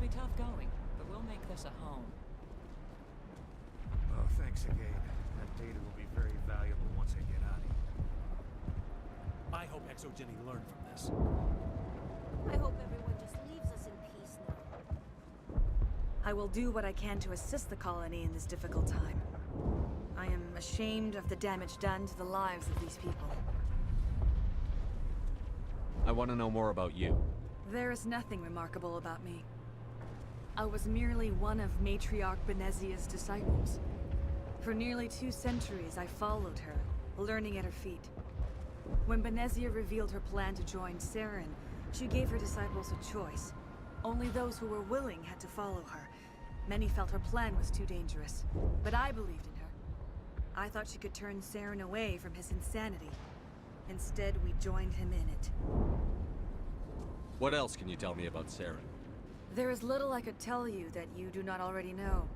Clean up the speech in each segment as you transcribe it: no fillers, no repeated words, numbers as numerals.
be tough going, but we'll make this a home. Oh, thanks again. That data will be very valuable once I get out of here. I hope Exogeny learned from this. I hope everyone just leaves us in peace now. I will do what I can to assist the colony in this difficult time. I am ashamed of the damage done to the lives of these people. I want to know more about you. There is nothing remarkable about me. I was merely one of Matriarch Benezia's disciples. For nearly 2 centuries, I followed her, learning at her feet. When Benezia revealed her plan to join Saren, she gave her disciples a choice. Only those who were willing had to follow her. Many felt her plan was too dangerous, but I believed in her. I thought she could turn Saren away from his insanity. Instead, we joined him in it. What else can you tell me about Saren? There is little I could tell you that you do not already know.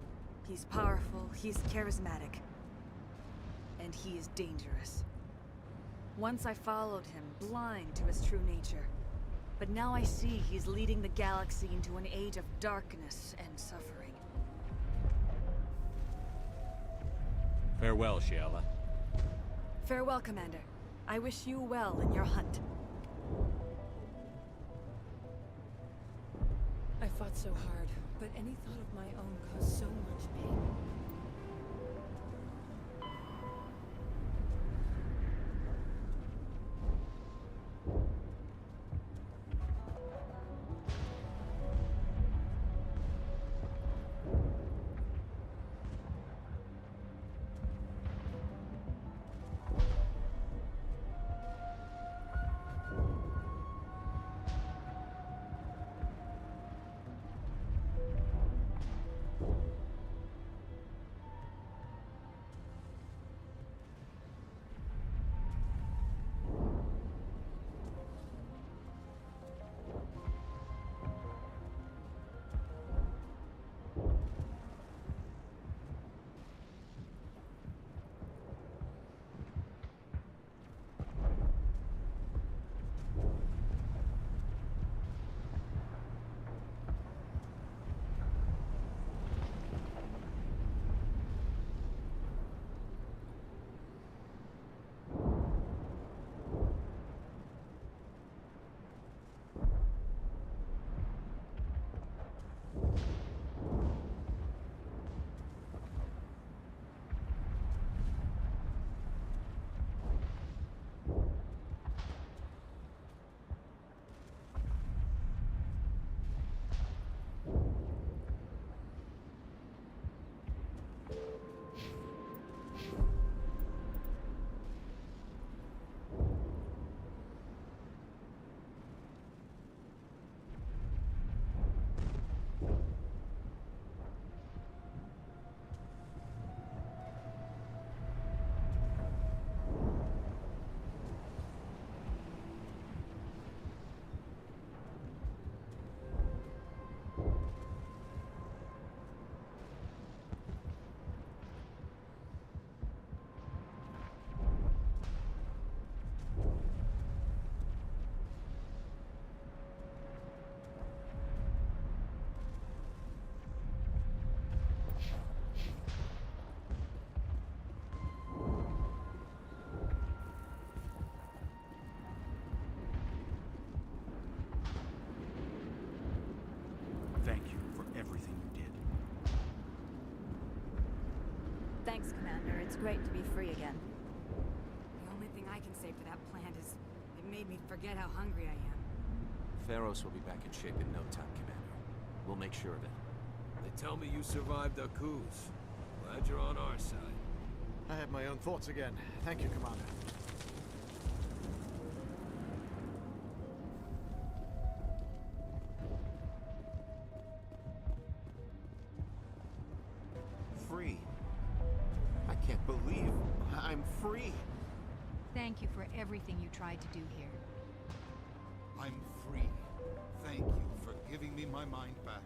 He's powerful, he's charismatic, and he is dangerous. Once I followed him, blind to his true nature. But now I see he's leading the galaxy into an age of darkness and suffering. Farewell, Shiala. Farewell, Commander. I wish you well in your hunt. I fought so hard, but any thought of my own caused so much pain. Thank you for everything you did. Thanks, Commander. It's great to be free again. The only thing I can say for that plan is it made me forget how hungry I am. Pharos will be back in shape in no time, Commander. We'll make sure of it. They tell me you survived our coups. Glad you're on our side. I have my own thoughts again. Thank you, Commander. Free. I can't believe I'm free. Thank you for everything you tried to do here. I'm free. Thank you for giving me my mind back.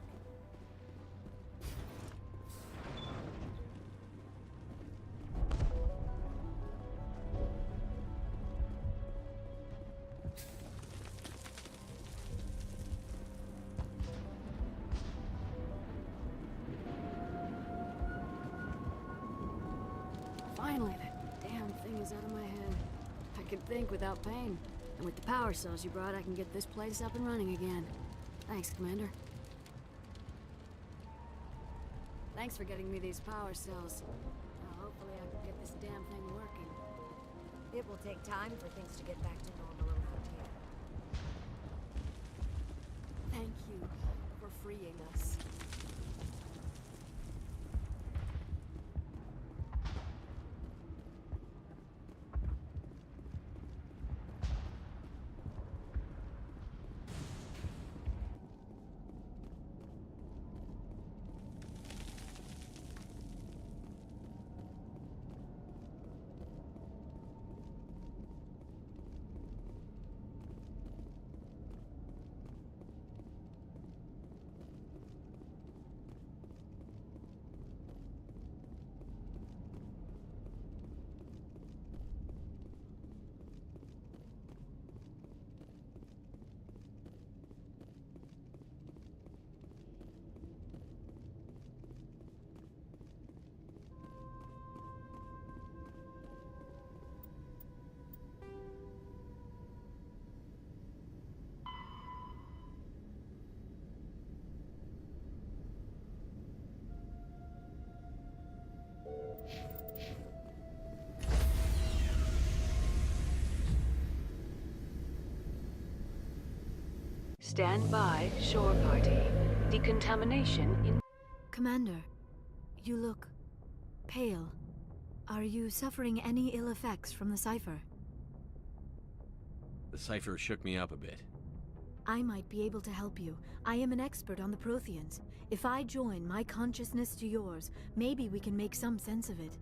Finally, that damn thing is out of my head. I can think without pain. And with the power cells you brought, I can get this place up and running again. Thanks, Commander. Thanks for getting me these power cells. Now, hopefully I can get this damn thing working. It will take time for things to get back to normal around here. Thank you for freeing us. Stand by, shore party. Decontamination in... Commander, you look pale. Are you suffering any ill effects from the cipher? The cipher shook me up a bit. I might be able to help you. I am an expert on the Protheans. If I join my consciousness to yours, maybe we can make some sense of it.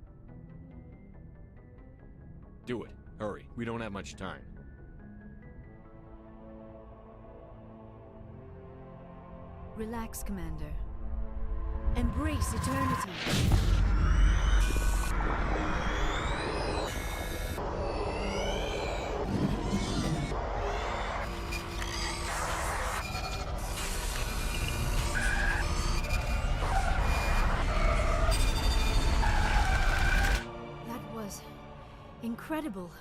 Do it. Hurry. We don't have much time. Relax, Commander. Embrace eternity. That was incredible.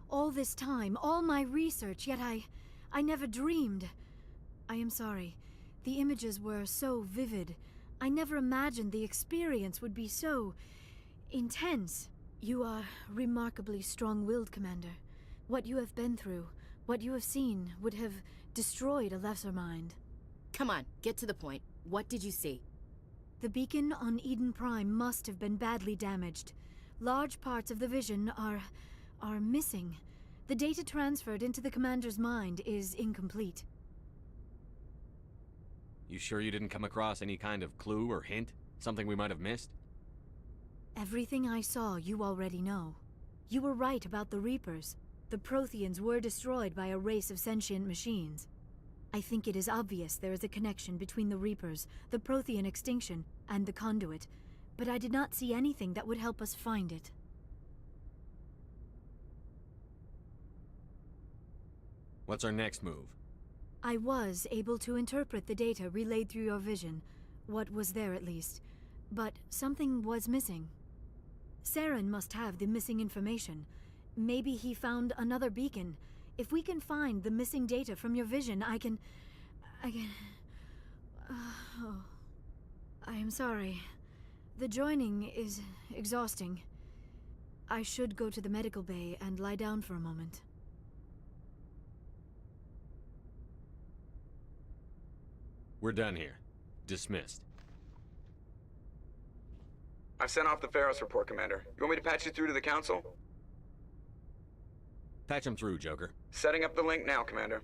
All this time, all my research, yet I never dreamed. I am sorry. The images were so vivid. I never imagined the experience would be so intense. You are remarkably strong-willed, Commander. What you have been through, what you have seen, would have destroyed a lesser mind. Come on, get to the point. What did you see? The beacon on Eden Prime must have been badly damaged. Large parts of the vision are missing. The data transferred into the Commander's mind is incomplete. You sure you didn't come across any kind of clue or hint? Something we might have missed? Everything I saw, you already know. You were right about the Reapers. The Protheans were destroyed by a race of sentient machines. I think it is obvious there is a connection between the Reapers, the Prothean extinction, and the Conduit, but I did not see anything that would help us find it. What's our next move? I was able to interpret the data relayed through your vision, what was there at least, but something was missing. Saren must have the missing information. Maybe he found another beacon. If we can find the missing data from your vision, I can... Oh. I am sorry. The joining is exhausting. I should go to the medical bay and lie down for a moment. We're done here. Dismissed. I've sent off the Pharos report, Commander. You want me to patch you through to the Council? Patch him through, Joker. Setting up the link now, Commander.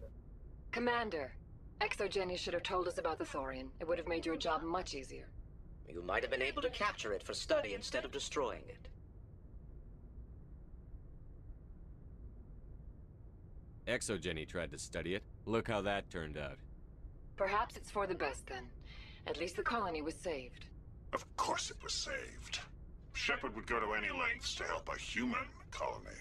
Commander, Exogeny should have told us about the Thorian. It would have made your job much easier. You might have been able to capture it for study instead of destroying it. Exogeny tried to study it. Look how that turned out. Perhaps it's for the best then. At least the colony was saved. Of course it was saved. Shepard would go to any lengths to help a human colony.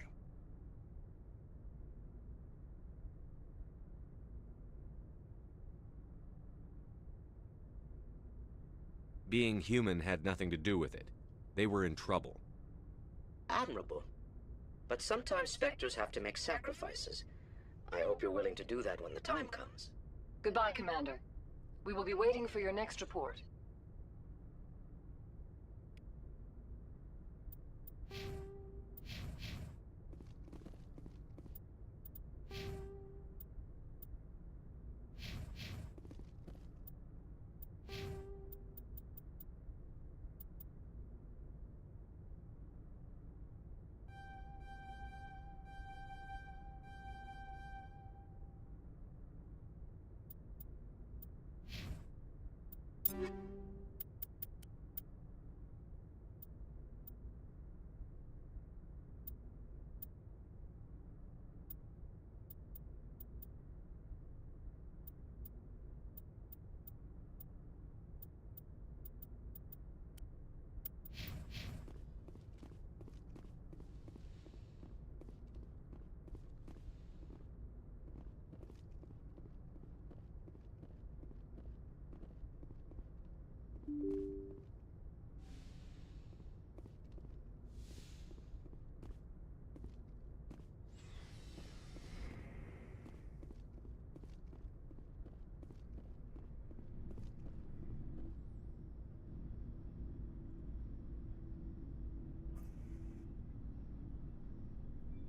Being human had nothing to do with it. They were in trouble. admirable. But sometimes Spectres have to make sacrifices. I hope you're willing to do that when the time comes. Goodbye, Commander. We will be waiting for your next report.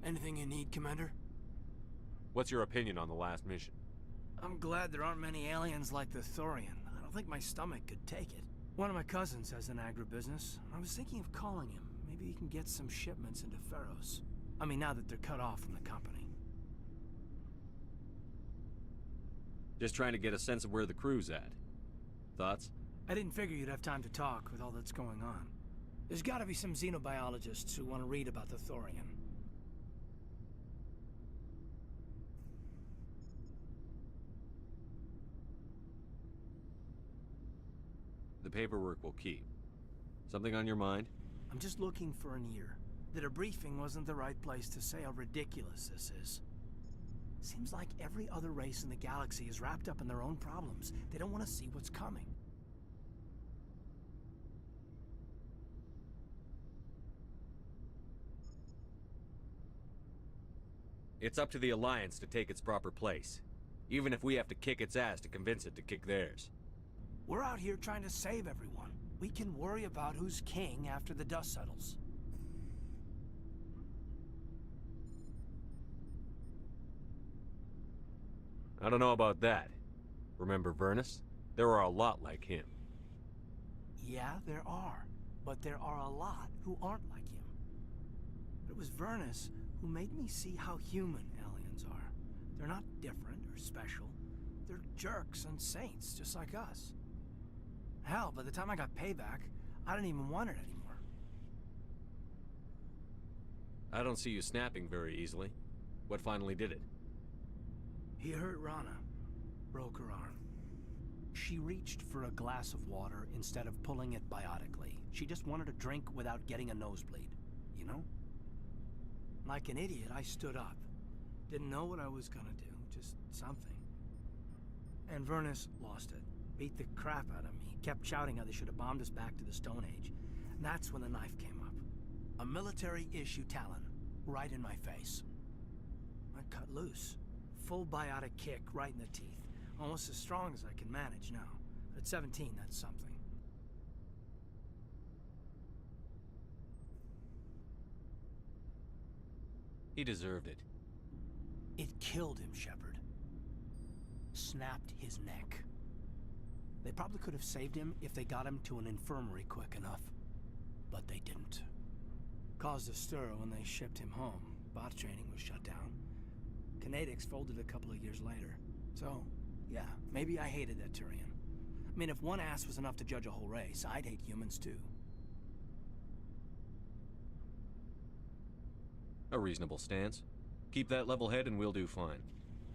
Anything you need, Commander? What's your opinion on the last mission? I'm glad there aren't many aliens like the Thorian. I don't think my stomach could take it. One of my cousins has an agribusiness. I was thinking of calling him. Maybe he can get some shipments into Pharos. I mean, now that they're cut off from the company. Just trying to get a sense of where the crew's at. Thoughts? I didn't figure you'd have time to talk with all that's going on. There's gotta be some xenobiologists who want to read about the Thorian. The paperwork will keep. Something on your mind? I'm just looking for an ear. The debriefing wasn't the right place to say how ridiculous this is. Seems like every other race in the galaxy is wrapped up in their own problems. They don't want to see what's coming. It's up to the Alliance to take its proper place. Even if we have to kick its ass to convince it to kick theirs. We're out here trying to save everyone. We can worry about who's king after the dust settles. I don't know about that. Remember Vernus? There are a lot like him. Yeah, there are. But there are a lot who aren't like him. It was Vernus who made me see how human aliens are. They're not different or special. They're jerks and saints, just like us. Hell, by the time I got payback, I didn't even want it anymore. I don't see you snapping very easily. What finally did it? He hurt Rana. Broke her arm. She reached for a glass of water instead of pulling it biotically. She just wanted a drink without getting a nosebleed, you know? Like an idiot, I stood up. Didn't know what I was gonna do, just something. And Vernus lost it. Beat the crap out of me. Kept shouting how they should have bombed us back to the Stone Age. And that's when the knife came up. A military-issue talon, right in my face. I cut loose. Full biotic kick right in the teeth. Almost as strong as I can manage now. At 17, that's something. He deserved it. It killed him, Shepard. Snapped his neck. They probably could have saved him if they got him to an infirmary quick enough. But they didn't. Caused a stir when they shipped him home. Bot training was shut down. Kinetics folded a couple of years later. So, yeah, maybe I hated that Turian. I mean, if one ass was enough to judge a whole race, I'd hate humans too. A reasonable stance. Keep that level head and we'll do fine.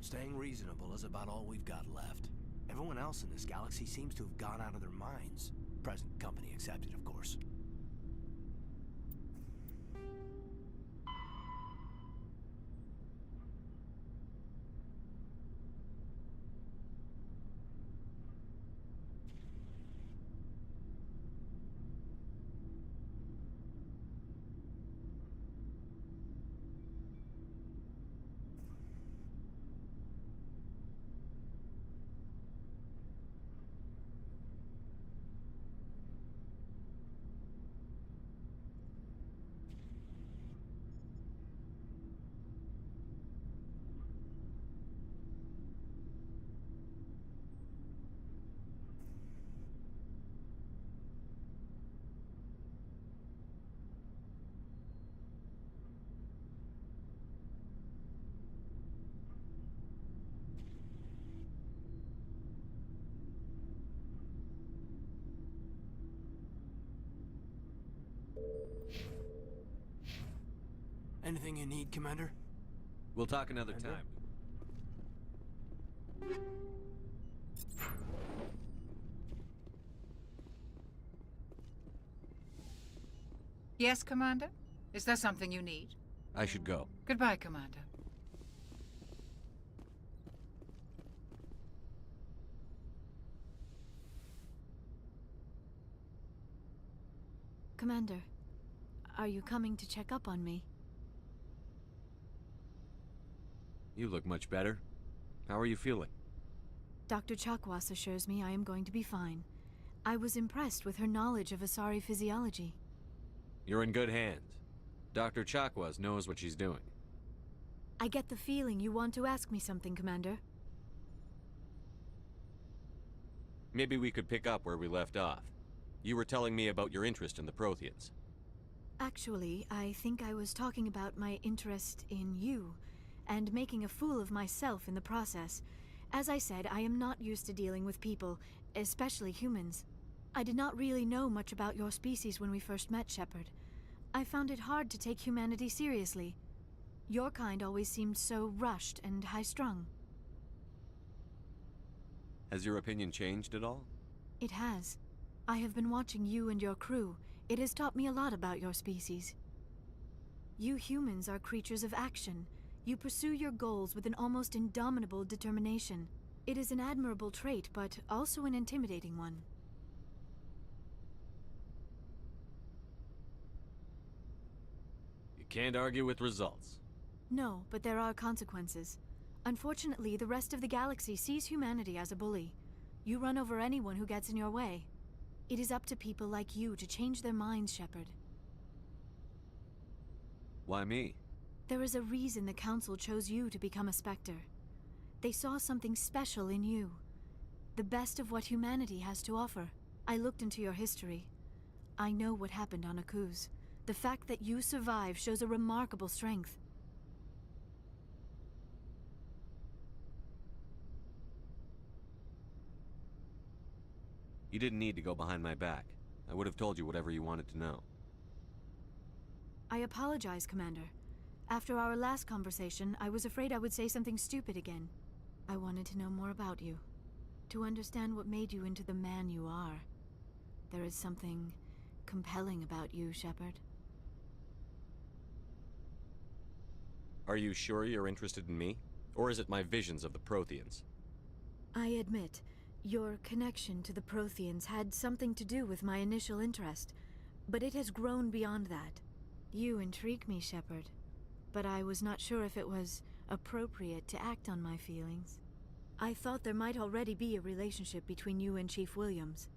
Staying reasonable is about all we've got left. Everyone else in this galaxy seems to have gone out of their minds. Present company accepted, of course. Anything you need, Commander? We'll talk another time. Yes, Commander? Is there something you need? I should go. Goodbye, Commander. Commander, are you coming to check up on me? You look much better. How are you feeling? Dr. Chakwas assures me I am going to be fine. I was impressed with her knowledge of Asari physiology. You're in good hands. Dr. Chakwas knows what she's doing. I get the feeling you want to ask me something, Commander. Maybe we could pick up where we left off. You were telling me about your interest in the Protheans. Actually, I think I was talking about my interest in you, and making a fool of myself in the process. As I said, I am not used to dealing with people, especially humans. I did not really know much about your species when we first met, Shepard. I found it hard to take humanity seriously. Your kind always seemed so rushed and high-strung. Has your opinion changed at all? It has. I have been watching you and your crew. It has taught me a lot about your species. You humans are creatures of action. You pursue your goals with an almost indomitable determination. It is an admirable trait, but also an intimidating one. You can't argue with results. No, but there are consequences. Unfortunately, the rest of the galaxy sees humanity as a bully. You run over anyone who gets in your way. It is up to people like you to change their minds, Shepard. Why me? There is a reason the Council chose you to become a Spectre. They saw something special in you. The best of what humanity has to offer. I looked into your history. I know what happened on Akuz. The fact that you survived shows a remarkable strength. You didn't need to go behind my back. I would have told you whatever you wanted to know. I apologize, Commander. After our last conversation, I was afraid I would say something stupid again. I wanted to know more about you. To understand what made you into the man you are. There is something compelling about you, Shepard. Are you sure you're interested in me? Or is it my visions of the Protheans? I admit, your connection to the Protheans had something to do with my initial interest, but it has grown beyond that. You intrigue me, Shepard, but I was not sure if it was appropriate to act on my feelings. I thought there might already be a relationship between you and Chief Williams.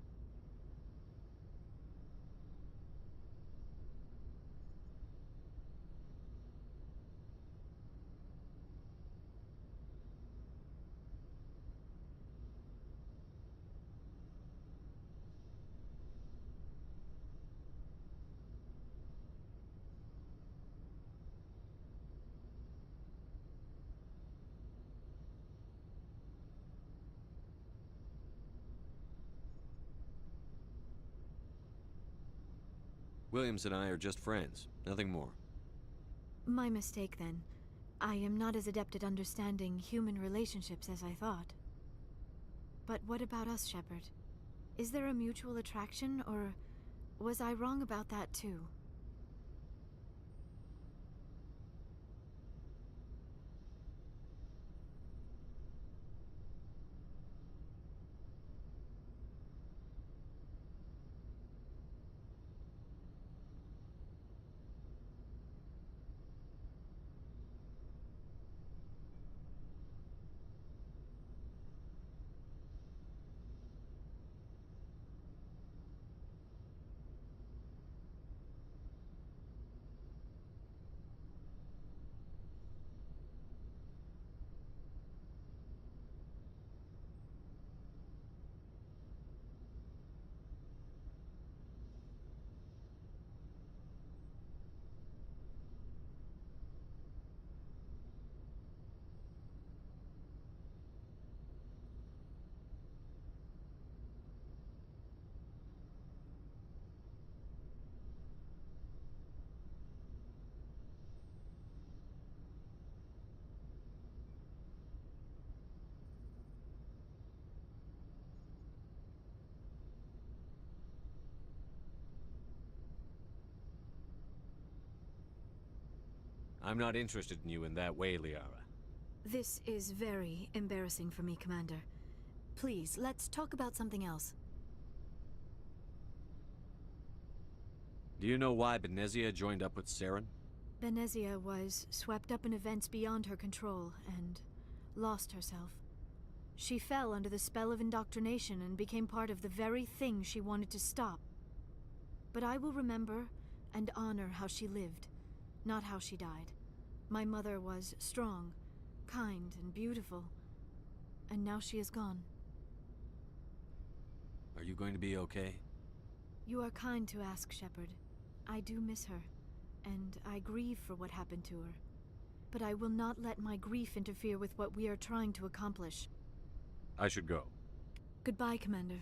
Williams and I are just friends, nothing more. My mistake, then. I am not as adept at understanding human relationships as I thought. But what about us, Shepard? Is there a mutual attraction, or was I wrong about that too? I'm not interested in you in that way, Liara. This is very embarrassing for me, Commander. Please, let's talk about something else. Do you know why Benezia joined up with Saren? Benezia was swept up in events beyond her control and lost herself. She fell under the spell of indoctrination and became part of the very thing she wanted to stop. But I will remember and honor how she lived, not how she died. My mother was strong, kind, and beautiful, and now she is gone. Are you going to be okay? You are kind to ask, Shepard. I do miss her, and I grieve for what happened to her. But I will not let my grief interfere with what we are trying to accomplish. I should go. Goodbye, Commander.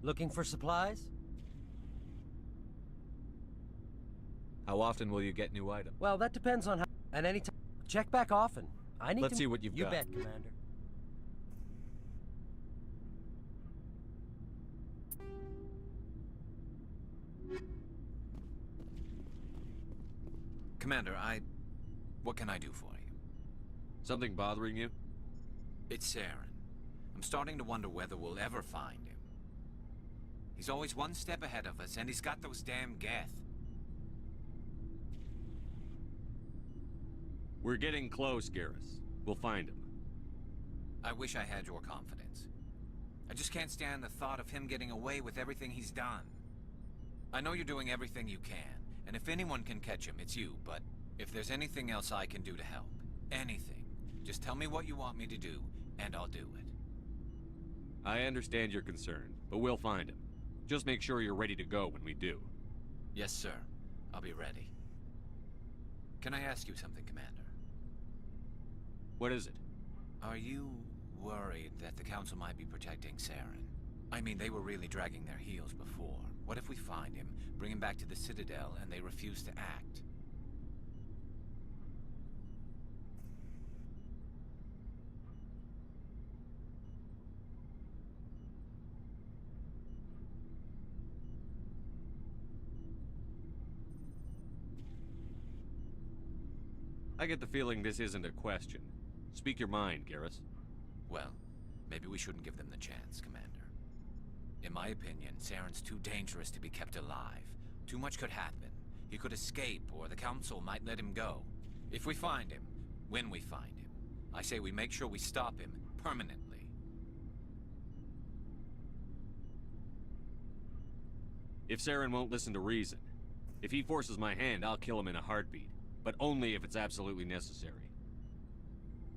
Looking for supplies? How often will you get new items? Well, that depends on how... At any time. Check back often. I need Let's see what you've got. You bet, Commander. Commander, what can I do for you? Something bothering you? It's Saren. I'm starting to wonder whether we'll ever find him. He's always one step ahead of us, and he's got those damn Geth. We're getting close, Garrus. We'll find him. I wish I had your confidence. I just can't stand the thought of him getting away with everything he's done. I know you're doing everything you can, and if anyone can catch him, it's you, but if there's anything else I can do to help, anything, just tell me what you want me to do, and I'll do it. I understand your concern, but we'll find him. Just make sure you're ready to go when we do. Yes, sir. I'll be ready. Can I ask you something, Commander? What is it? Are you worried that the Council might be protecting Saren? I mean, they were really dragging their heels before. What if we find him, bring him back to the Citadel, and they refuse to act? I get the feeling this isn't a question. Speak your mind, Garrus. Well, maybe we shouldn't give them the chance, Commander. In my opinion, Saren's too dangerous to be kept alive. Too much could happen. He could escape, or the Council might let him go. If we find him, when we find him, I say we make sure we stop him permanently. If Saren won't listen to reason, if he forces my hand, I'll kill him in a heartbeat. But only if it's absolutely necessary.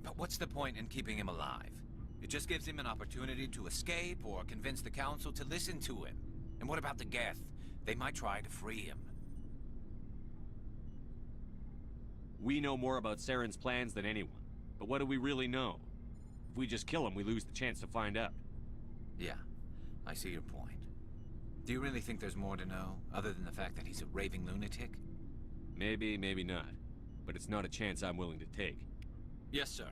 But what's the point in keeping him alive? It just gives him an opportunity to escape or convince the Council to listen to him. And what about the Geth? They might try to free him. We know more about Saren's plans than anyone. But what do we really know? If we just kill him, we lose the chance to find out. Yeah, I see your point. Do you really think there's more to know, other than the fact that he's a raving lunatic? Maybe, maybe not. But it's not a chance I'm willing to take. Yes, sir.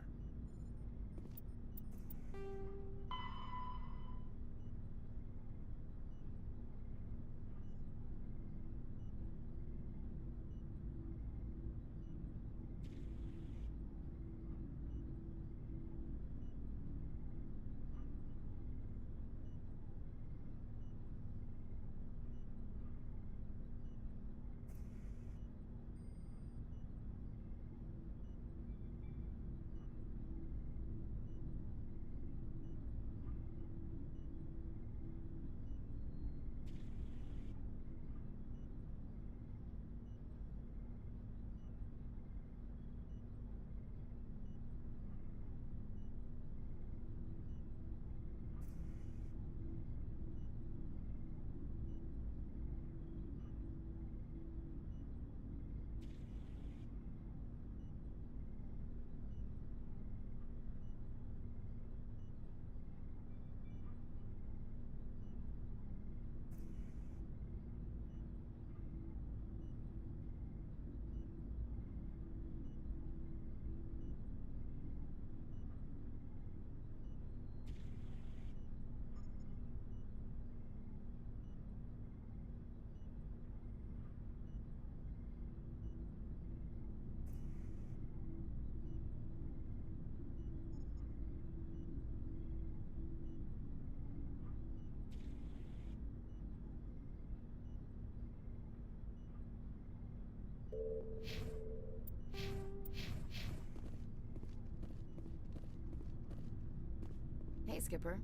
Skipper.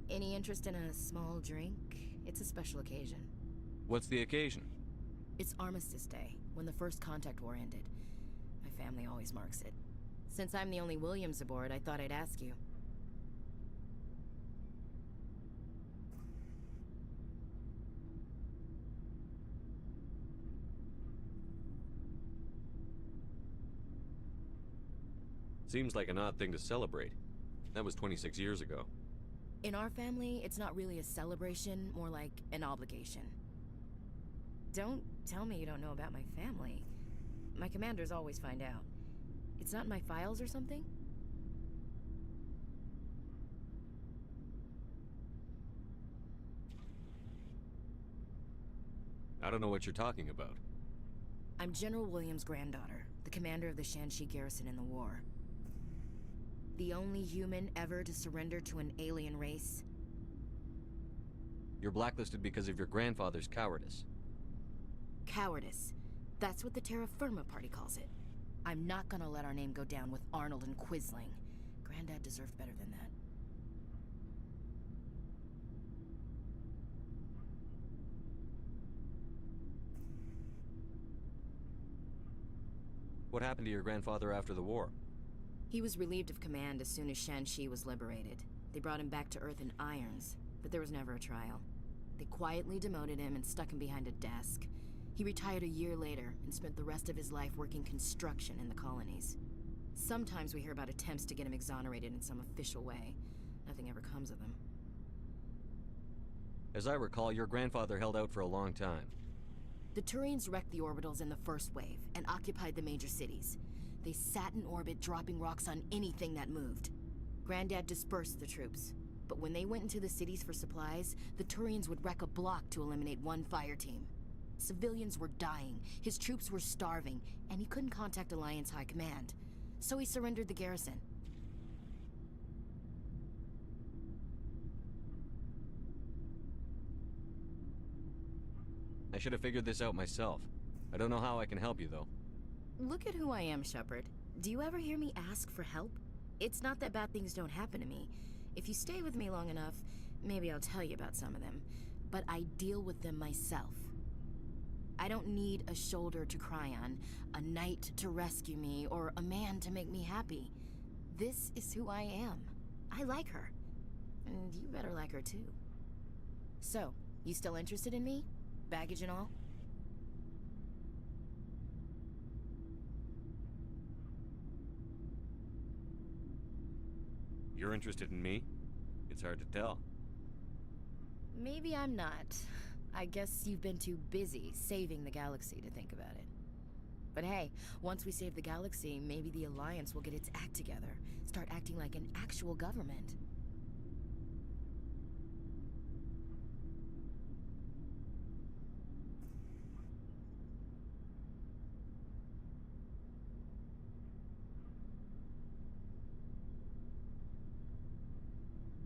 Any interest in a small drink? It's a special occasion. What's the occasion? It's Armistice Day, when the First Contact War ended. My family always marks it. Since I'm the only Williams aboard, I thought I'd ask you. Seems like an odd thing to celebrate. That was 26 years ago. In our family, it's not really a celebration, more like an obligation. Don't tell me you don't know about my family. My commanders always find out. It's not in my files or something? I don't know what you're talking about. I'm General Williams' granddaughter, the commander of the Shanxi garrison in the war. The only human ever to surrender to an alien race. You're blacklisted because of your grandfather's cowardice. Cowardice. That's what the Terra Firma Party calls it. I'm not gonna let our name go down with Arnold and Quisling. Granddad deserved better than that. What happened to your grandfather after the war? He was relieved of command as soon as Shanxi was liberated. They brought him back to Earth in irons, but there was never a trial. They quietly demoted him and stuck him behind a desk. He retired a year later and spent the rest of his life working construction in the colonies. Sometimes we hear about attempts to get him exonerated in some official way. Nothing ever comes of them. As I recall, your grandfather held out for a long time. The Turians wrecked the orbitals in the first wave and occupied the major cities. They sat in orbit, dropping rocks on anything that moved. Granddad dispersed the troops, but when they went into the cities for supplies, the Turians would wreck a block to eliminate one fire team. Civilians were dying, his troops were starving, and he couldn't contact Alliance High Command. So he surrendered the garrison. I should have figured this out myself. I don't know how I can help you, though. Look at who I am, Shepard. Do you ever hear me ask for help? It's not that bad things don't happen to me. If you stay with me long enough, maybe I'll tell you about some of them. But I deal with them myself. I don't need a shoulder to cry on, a knight to rescue me, or a man to make me happy. This is who I am. I like her. And you better like her too. So, you still interested in me? Baggage and all? You're interested in me? It's hard to tell. Maybe I'm not. I guess you've been too busy saving the galaxy to think about it. But hey, once we save the galaxy, maybe the Alliance will get its act together. Start acting like an actual government.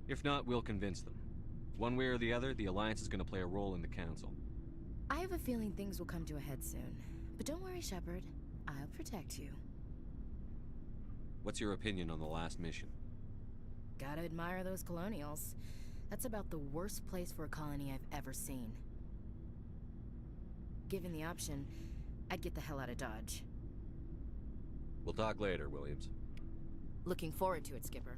If not, we'll convince them. One way or the other, the Alliance is going to play a role in the Council. I have a feeling things will come to a head soon. But don't worry, Shepard. I'll protect you. What's your opinion on the last mission? Gotta admire those colonials. That's about the worst place for a colony I've ever seen. Given the option, I'd get the hell out of Dodge. We'll talk later, Williams. Looking forward to it, Skipper.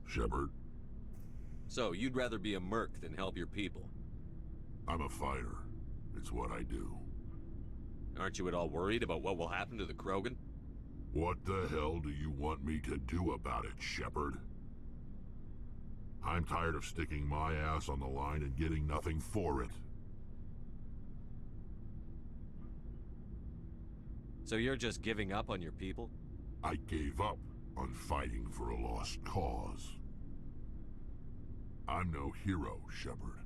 Shepard? So, you'd rather be a merc than help your people? I'm a fighter. It's what I do. Aren't you at all worried about what will happen to the Krogan? What the hell do you want me to do about it, Shepard? I'm tired of sticking my ass on the line and getting nothing for it. So you're just giving up on your people? I gave up on fighting for a lost cause. I'm no hero, Shepard.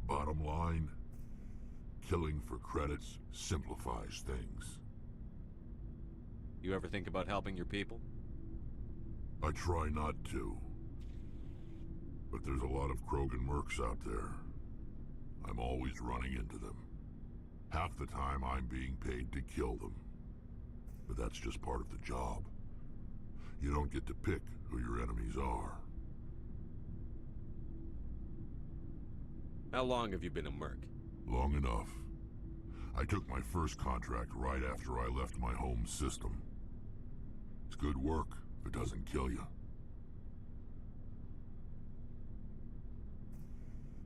Bottom line, killing for credits simplifies things. You ever think about helping your people? I try not to. But there's a lot of Krogan mercs out there. I'm always running into them. Half the time I'm being paid to kill them. But that's just part of the job. You don't get to pick who your enemies are. How long have you been a merc? Long enough. I took my first contract right after I left my home system. It's good work if it doesn't kill you.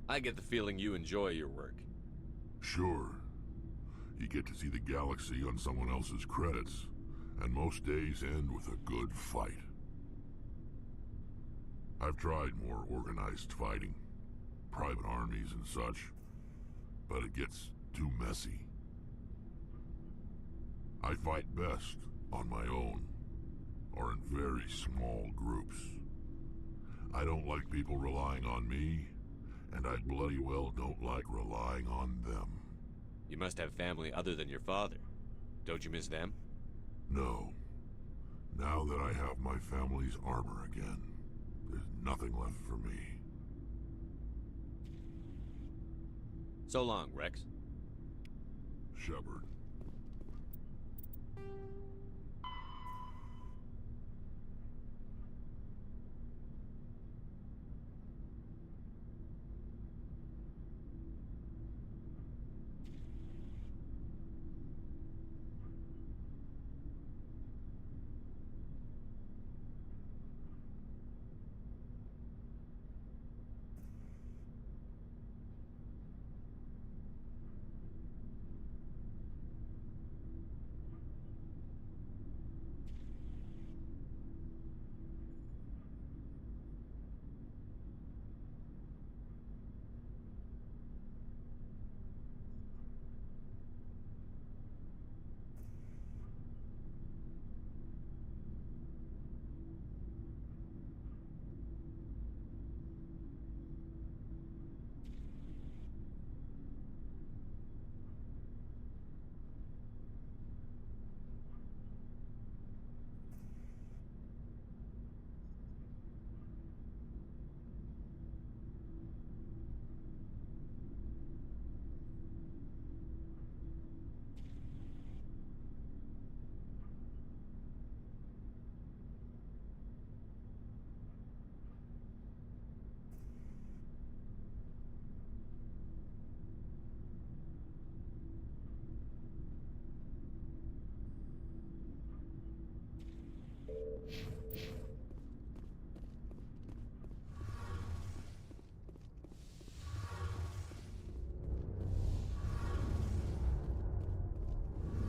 I get the feeling you enjoy your work. Sure. You get to see the galaxy on someone else's credits, and most days end with a good fight. I've tried more organized fighting, private armies and such, but it gets too messy. I fight best on my own, or in very small groups. I don't like people relying on me, and I bloody well don't like relying on them. You must have family other than your father. Don't you miss them? No. Now that I have my family's armor again, there's nothing left for me. So long, Rex. Shepard.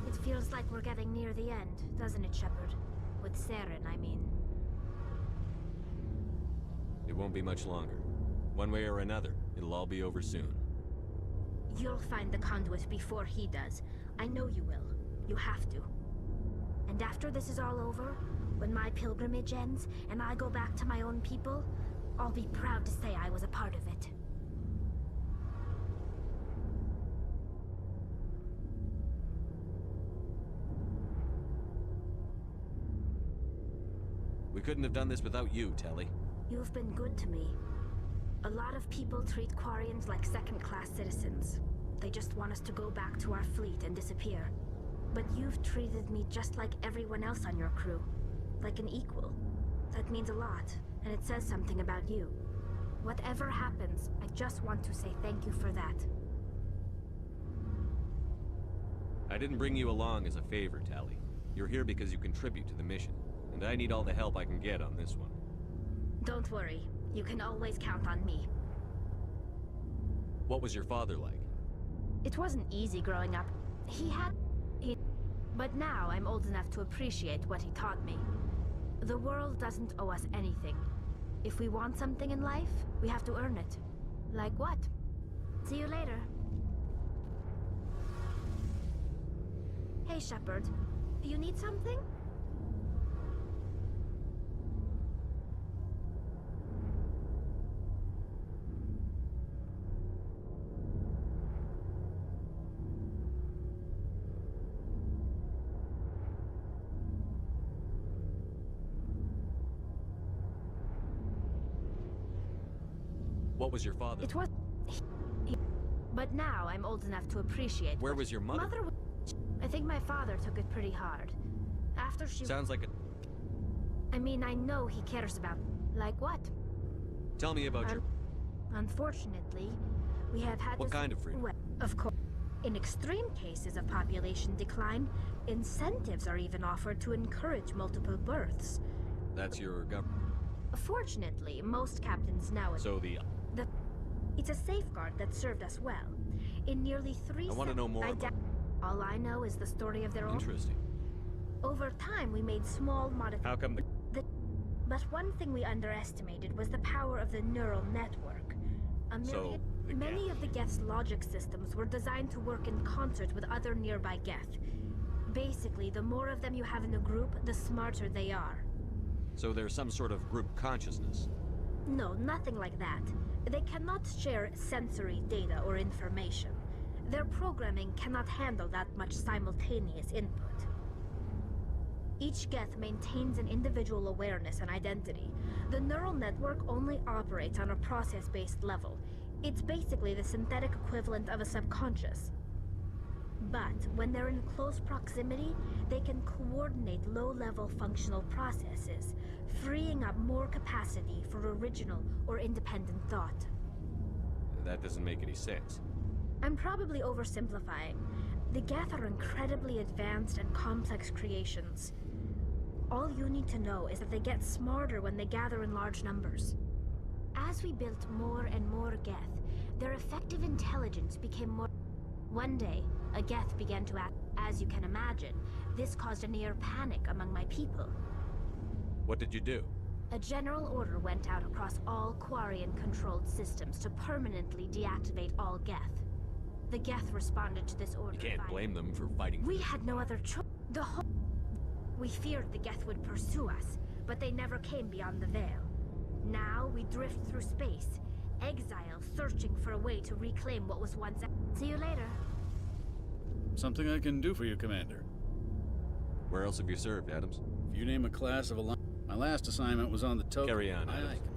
It feels like we're getting near the end, doesn't it, Shepard? With Saren, I mean. It won't be much longer. One way or another, it'll all be over soon. You'll find the conduit before he does. I know you will. You have to. And after this is all over, when my pilgrimage ends and I go back to my own people, I'll be proud to say I was a part of it. We couldn't have done this without you, Telly. You've been good to me. A lot of people treat Quarians like second-class citizens. They just want us to go back to our fleet and disappear. But you've treated me just like everyone else on your crew. Like an equal. That means a lot, and it says something about you. Whatever happens, I just want to say thank you for that. I didn't bring you along as a favor, Tally. You're here because you contribute to the mission, and I need all the help I can get on this one. Don't worry. You can always count on me. What was your father like? It wasn't easy growing up. But now I'm old enough to appreciate what he taught me. The world doesn't owe us anything. If we want something in life, we have to earn it. Like what? See you later. Hey, Shepard. You need something? What was your father? It was... But now I'm old enough to appreciate... Where was your mother? I think my father took it pretty hard. After she... Sounds like a... I mean, I know he cares about... Like what? Tell me about your... Unfortunately, we have had What this... kind of freedom? Well, of course. In extreme cases of population decline, incentives are even offered to encourage multiple births. That's your government. Fortunately, most captains nowadays... So It's a safeguard that served us well. In nearly 3 I want to know more about... All I know is the story of their own... Interesting. Over time, we made small modifications. How come But one thing we underestimated was the power of the neural network. Many of the Geth's logic systems were designed to work in concert with other nearby Geth. Basically, the more of them you have in a group, the smarter they are. So there's some sort of group consciousness? No, nothing like that. They cannot share sensory data or information. Their programming cannot handle that much simultaneous input. Each Geth maintains an individual awareness and identity. The neural network only operates on a process-based level. It's basically the synthetic equivalent of a subconscious. But when they're in close proximity, they can coordinate low-level functional processes, freeing up more capacity for original or independent thought. That doesn't make any sense. I'm probably oversimplifying. The Geth are incredibly advanced and complex creations. All you need to know is that they get smarter when they gather in large numbers. As we built more and more Geth, their effective intelligence became more... One day, a Geth began to act. As you can imagine, this caused a near panic among my people. What did you do? A general order went out across all Quarian-controlled systems to permanently deactivate all Geth. The Geth responded to this order. You can't blame them for fighting. We had no other choice. We feared the Geth would pursue us, but they never came beyond the Veil. Now we drift through space, exile, searching for a way to reclaim what was once... See you later. Something I can do for you, Commander. Where else have you served, Adams? If you name a class of a... My last assignment was on the token. Carry on, Aye, Adams. aye, Commander.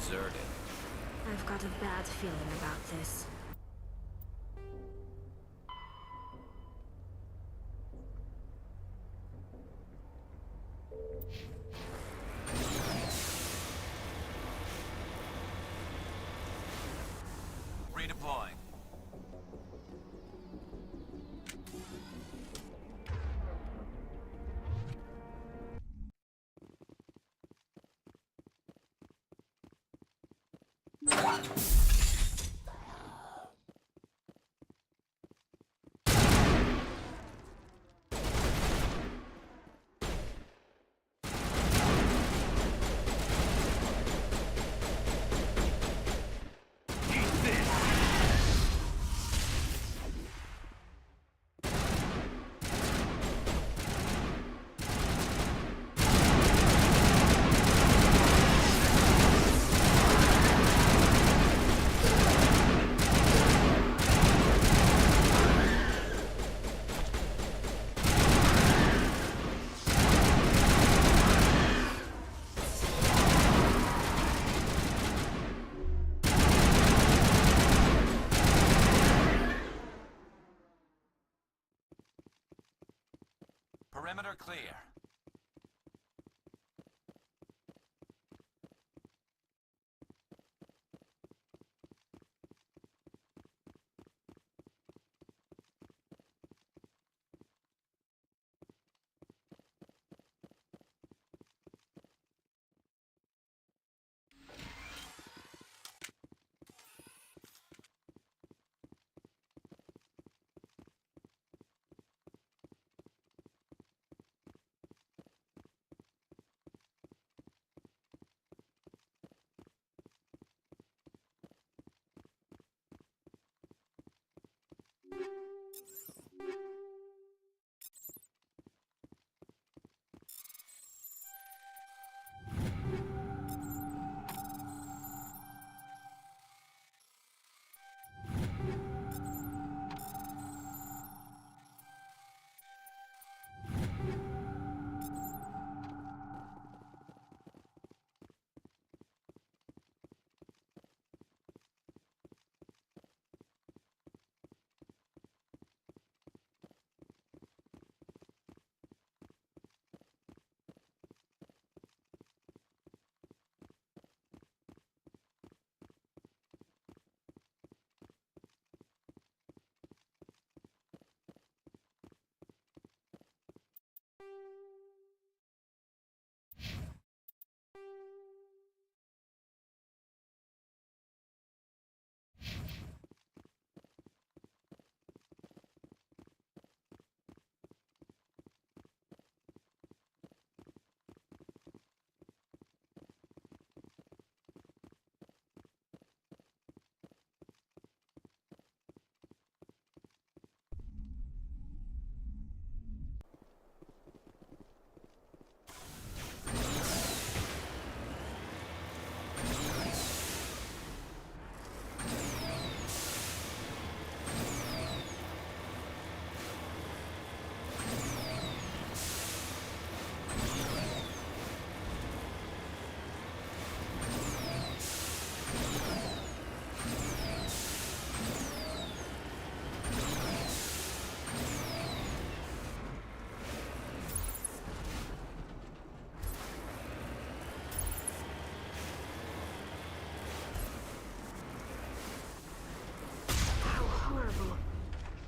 deserted. I've got a bad feeling about this. Redeploying. Perimeter clear.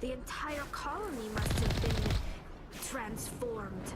The entire colony must have been transformed.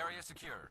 Area secured.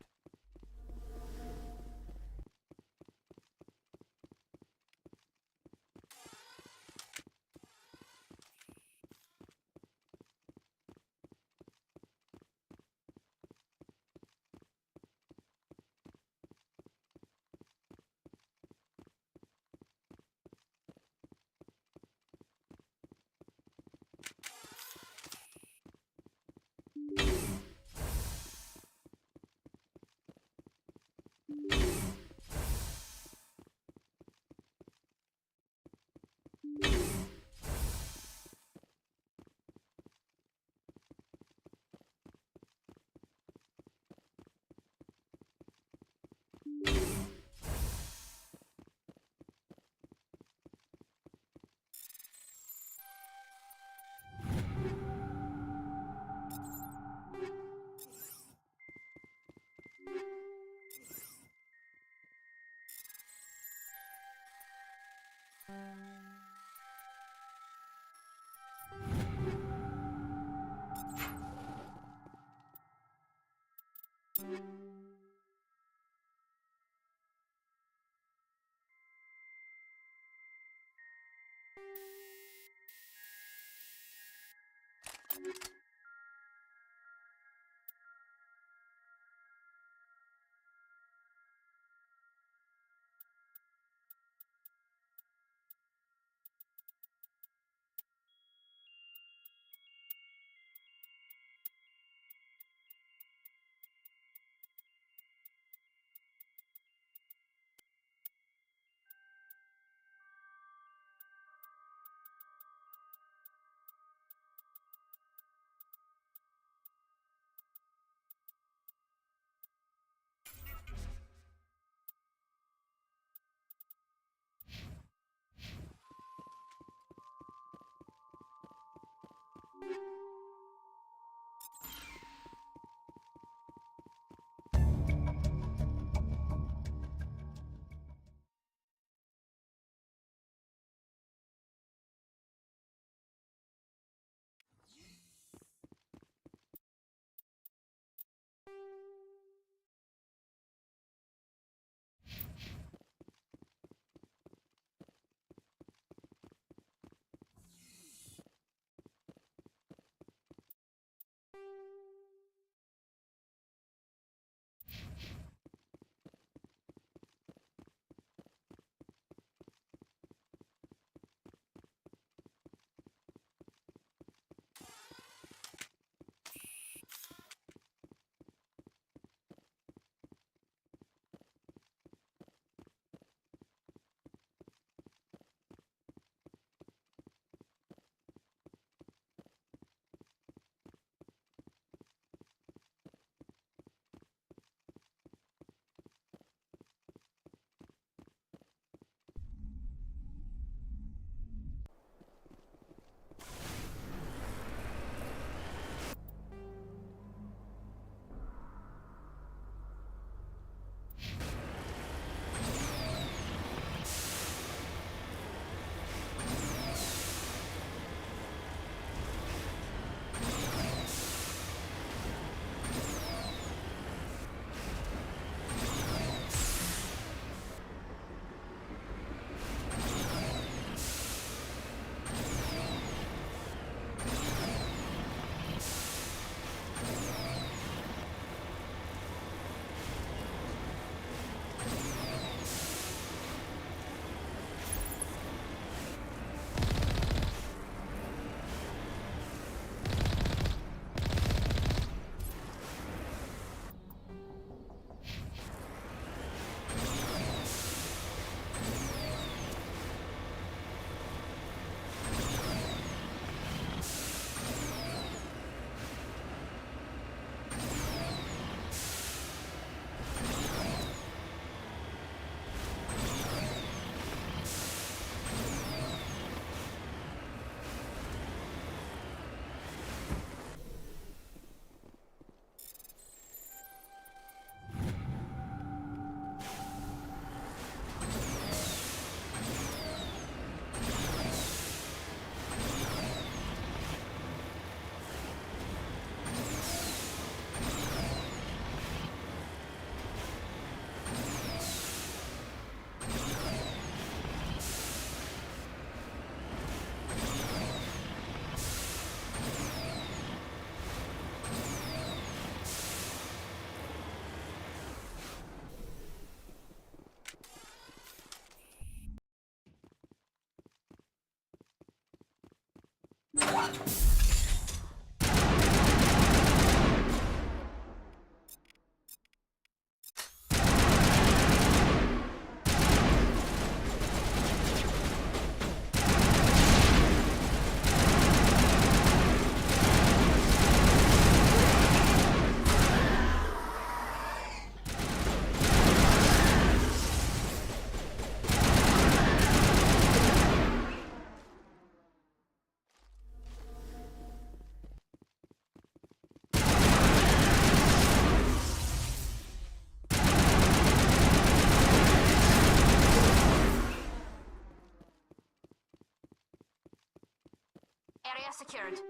Area secured.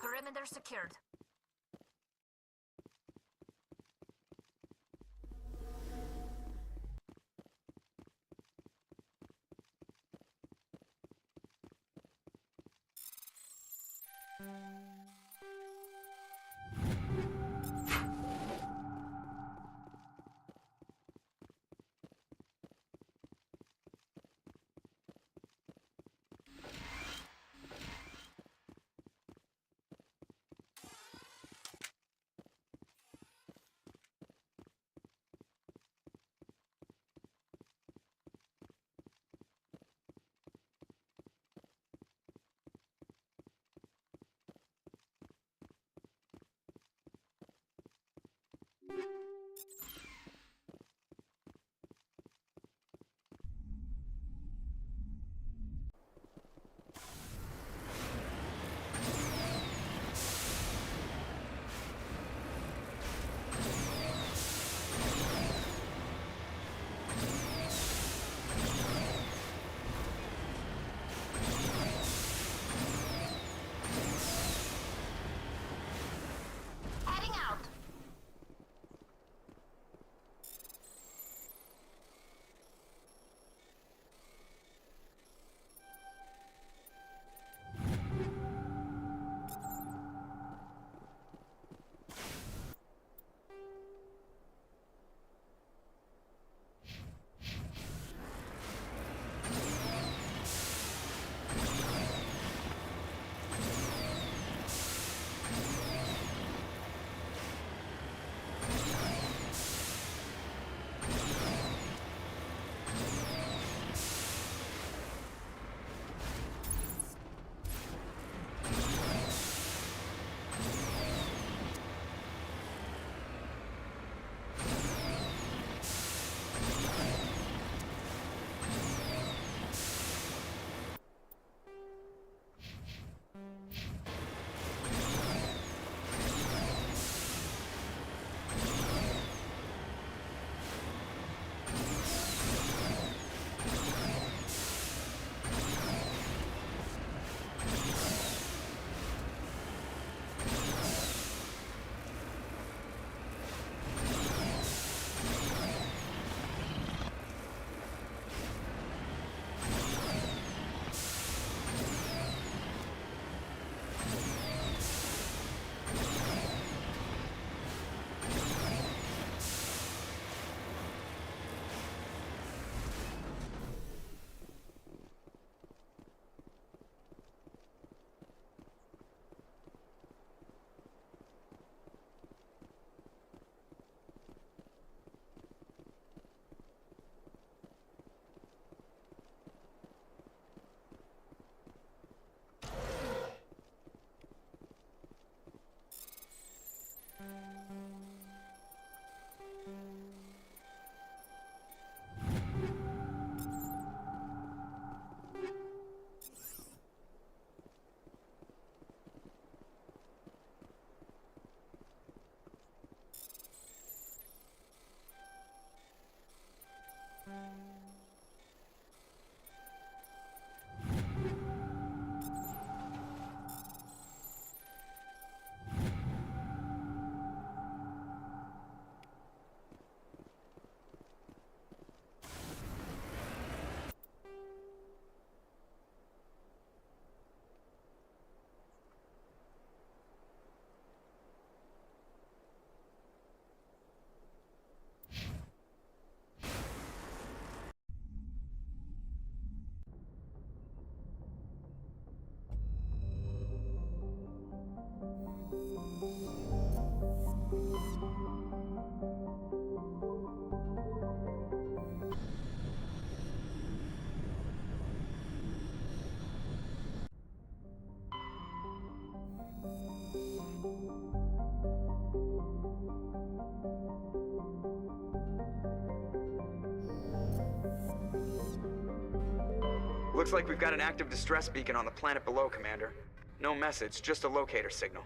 Perimeter secured. Looks like we've got an active distress beacon on the planet below, Commander. No message, just a locator signal.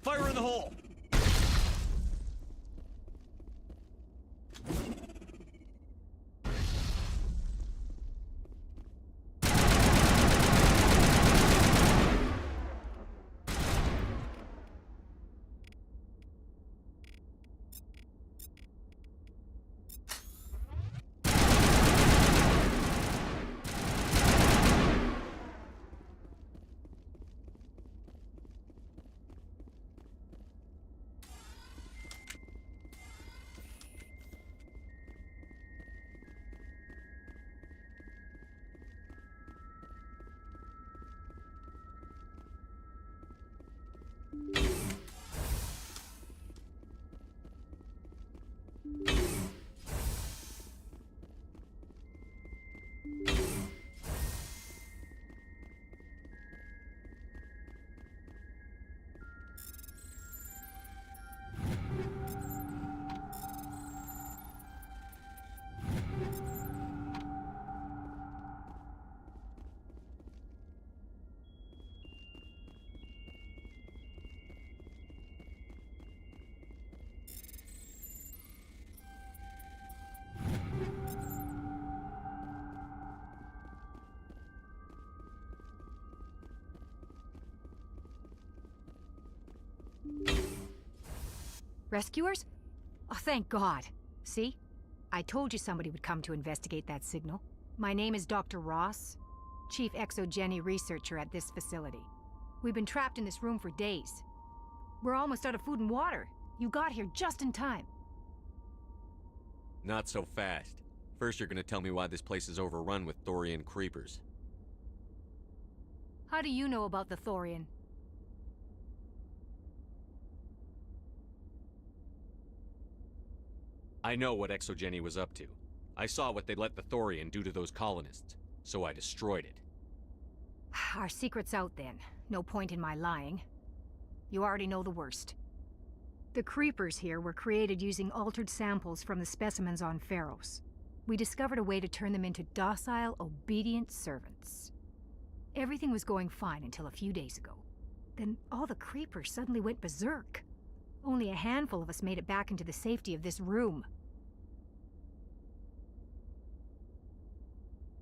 Fire in the hole! Rescuers? Oh, thank God. See? I told you somebody would come to investigate that signal. My name is Dr. Ross, Chief Exogeny Researcher at this facility. We've been trapped in this room for days. We're almost out of food and water. You got here just in time. Not so fast. First, you're gonna tell me why this place is overrun with Thorian creepers. How do you know about the Thorian? I know what Exogeny was up to. I saw what they let the Thorian do to those colonists, so I destroyed it. Our secret's out then. No point in my lying. You already know the worst. The creepers here were created using altered samples from the specimens on Pharos. We discovered a way to turn them into docile, obedient servants. Everything was going fine until a few days ago. Then all the creepers suddenly went berserk. Only a handful of us made it back into the safety of this room.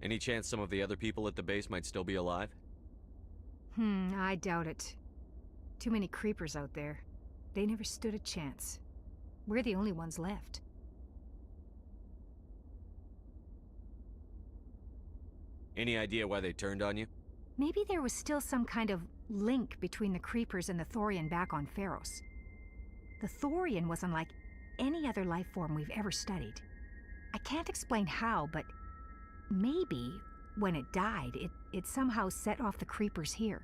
Any chance some of the other people at the base might still be alive? I doubt it. Too many creepers out there. They never stood a chance. We're the only ones left. Any idea why they turned on you? Maybe there was still some kind of link between the creepers and the Thorian back on Pharos. The Thorian was unlike any other life form we've ever studied. I can't explain how, but maybe when it died, it somehow set off the creepers here.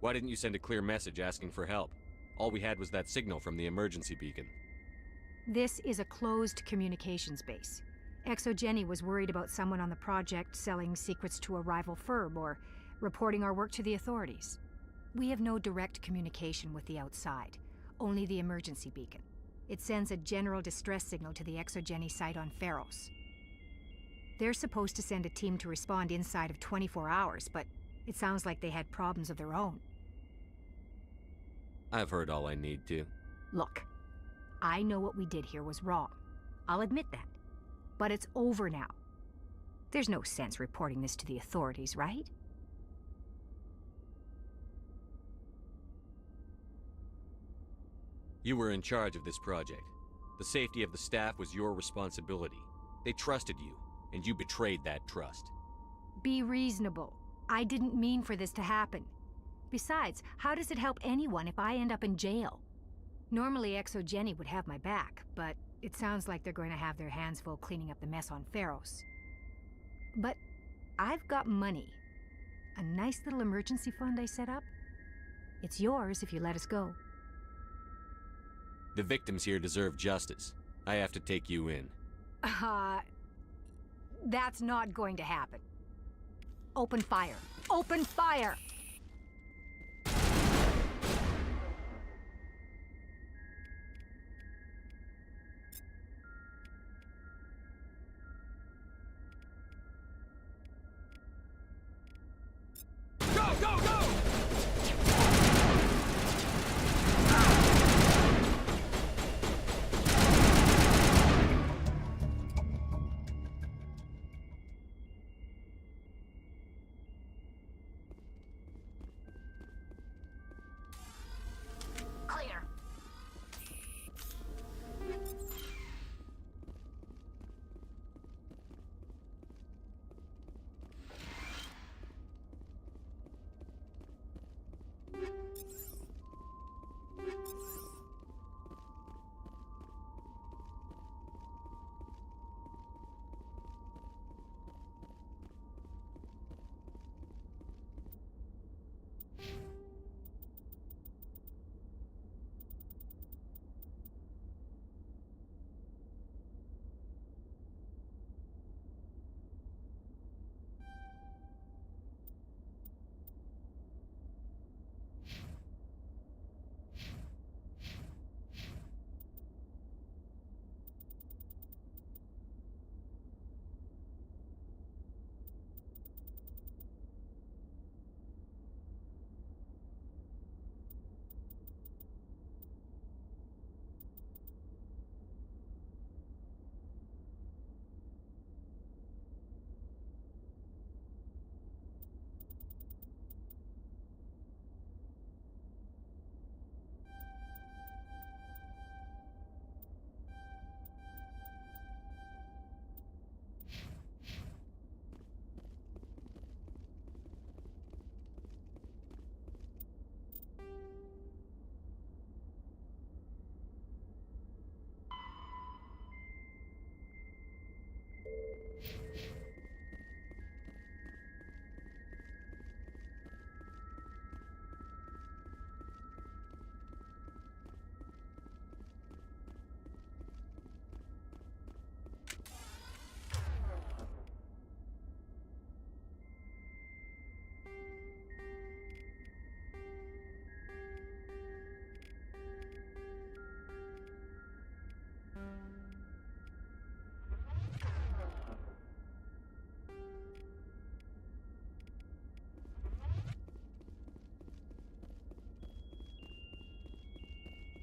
Why didn't you send a clear message asking for help? All we had was that signal from the emergency beacon. This is a closed communications base. Exogeny was worried about someone on the project selling secrets to a rival firm or reporting our work to the authorities. We have no direct communication with the outside, only the emergency beacon. It sends a general distress signal to the Exogeny site on Pharos. They're supposed to send a team to respond inside of 24 hours, but it sounds like they had problems of their own. I've heard all I need to. Look, I know what we did here was wrong. I'll admit that. But it's over now. There's no sense reporting this to the authorities, right? You were in charge of this project. The safety of the staff was your responsibility. They trusted you, and you betrayed that trust. Be reasonable. I didn't mean for this to happen. Besides, how does it help anyone if I end up in jail? Normally Exogeny would have my back, but it sounds like they're going to have their hands full cleaning up the mess on Pharos. But I've got money. A nice little emergency fund I set up. It's yours if you let us go. The victims here deserve justice. I have to take you in. That's not going to happen. Open fire. Open fire! Go, go, go! Clear.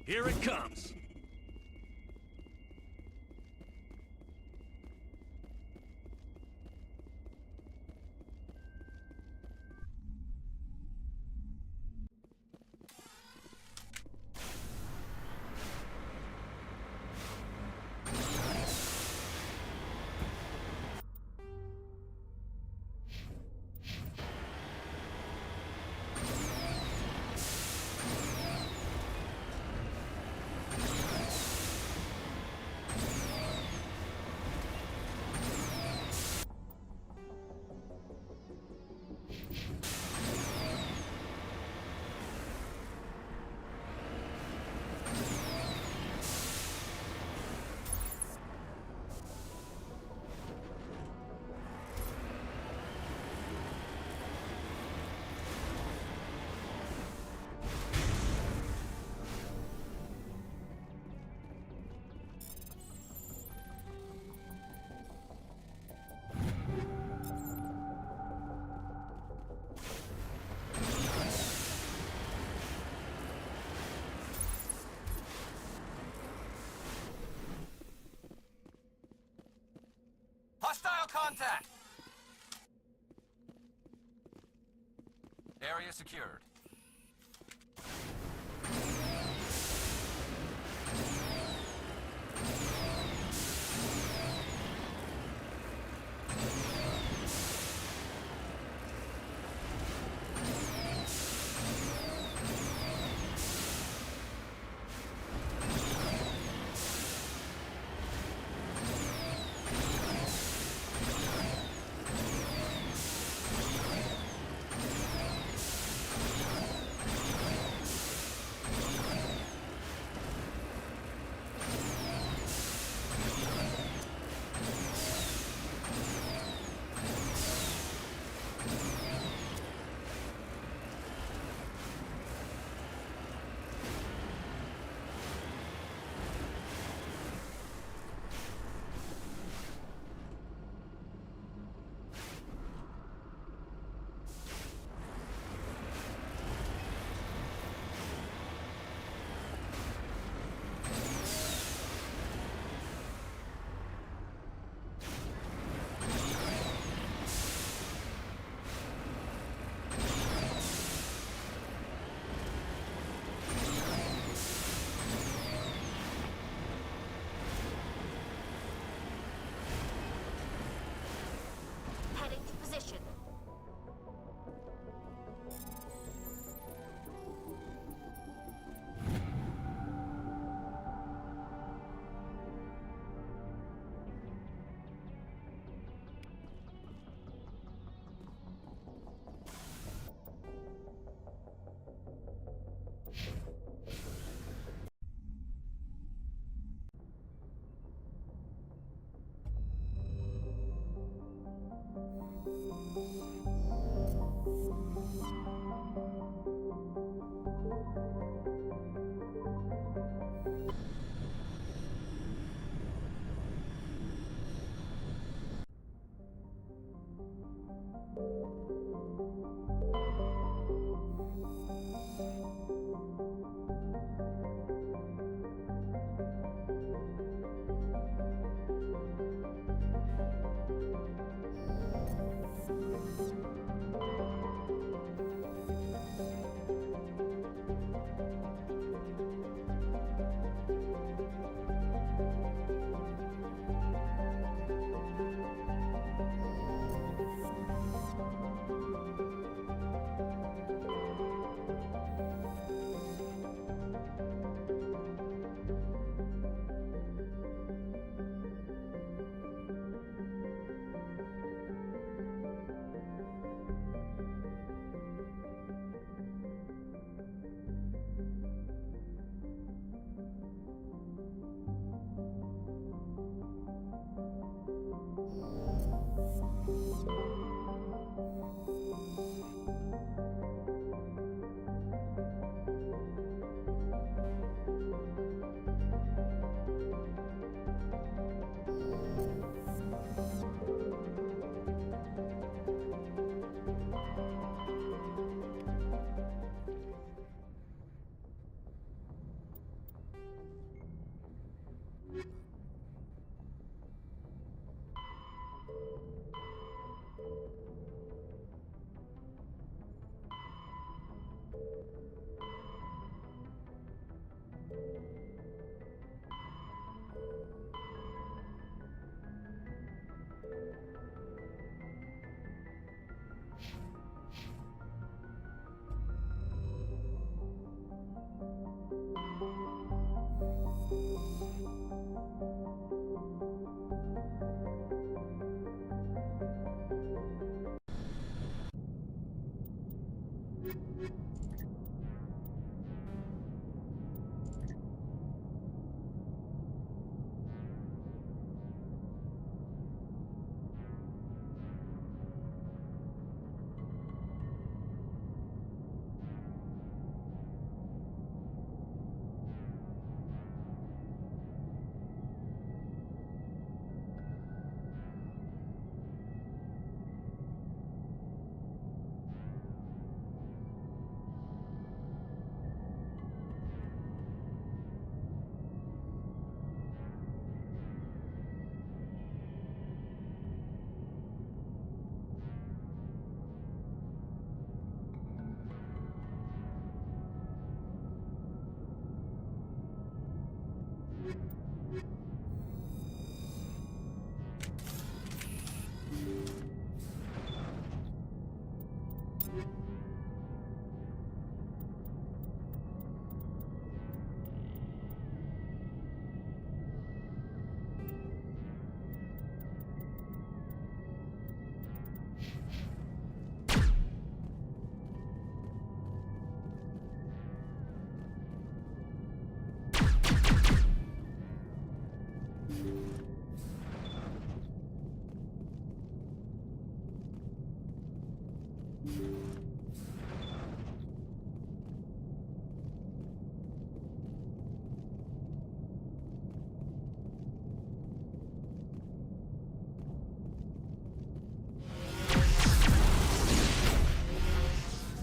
Here it comes! Hostile contact! Area secured.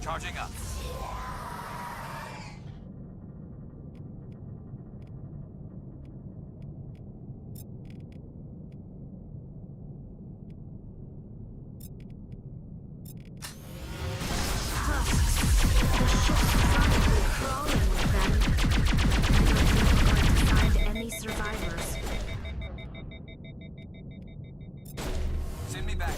Charging up. Any survivors. Send me back.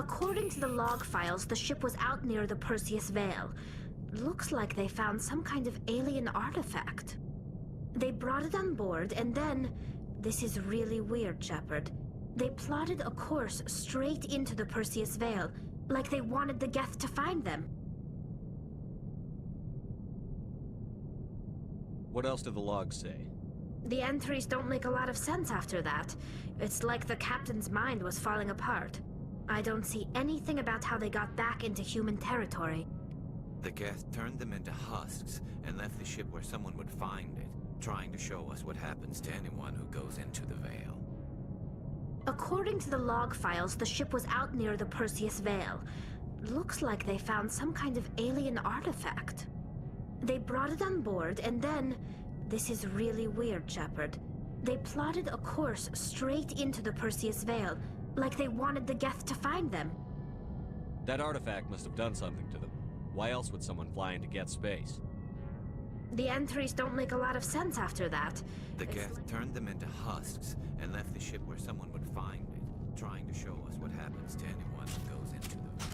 According to the log files, the ship was out near the Perseus Veil. Looks like they found some kind of alien artifact. They brought it on board, and then... This is really weird, Shepard. They plotted a course straight into the Perseus Veil, like they wanted the Geth to find them. What else do the logs say? The entries don't make a lot of sense after that. It's like the captain's mind was falling apart. I don't see anything about how they got back into human territory. The Geth turned them into husks and left the ship where someone would find it, trying to show us what happens to anyone who goes into the Veil. According to the log files, the ship was out near the Perseus Veil. Looks like they found some kind of alien artifact. They brought it on board, and then... This is really weird, Shepard. They plotted a course straight into the Perseus Veil, like they wanted the Geth to find them. That artifact must have done something to them. Why else would someone fly into Geth space? The entries don't make a lot of sense after that. The Geth turned them into husks and left the ship where someone would find it, trying to show us what happens to anyone who goes into the Veil.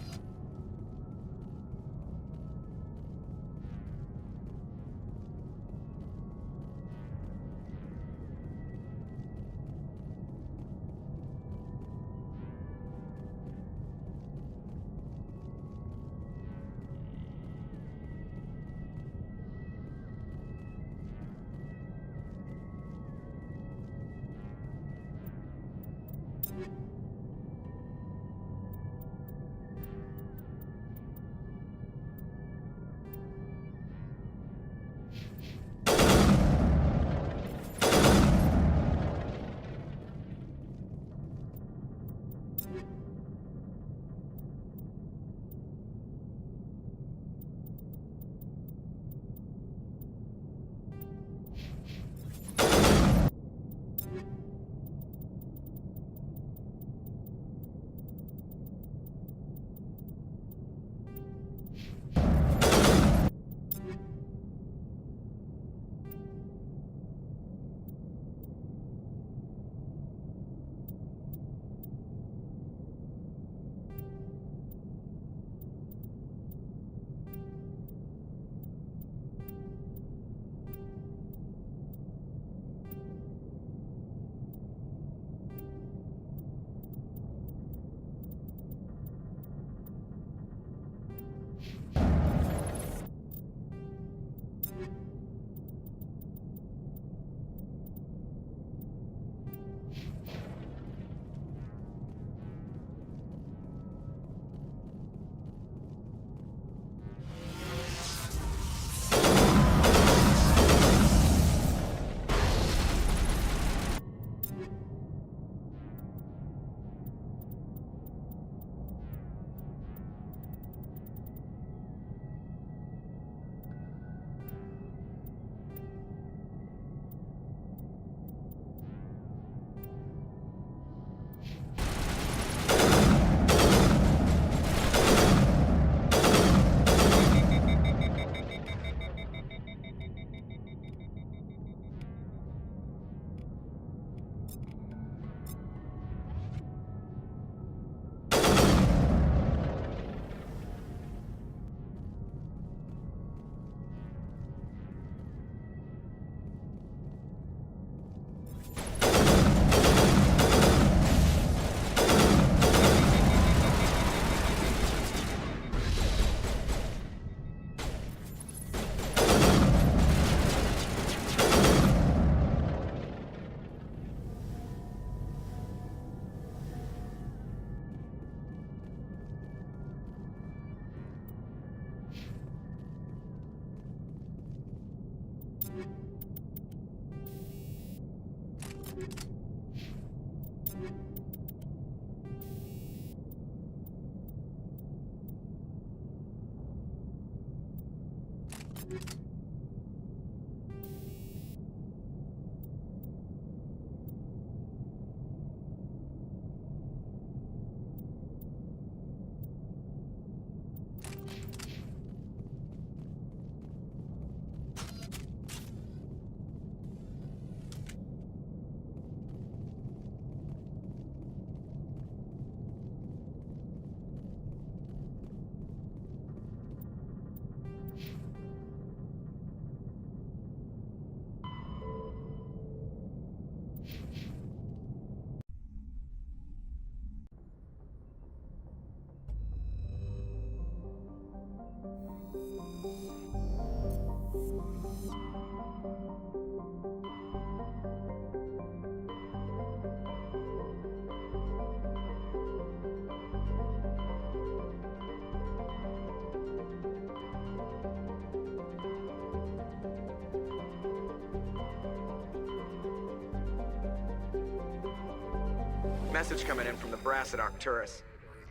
Message coming in from the brass at Arcturus.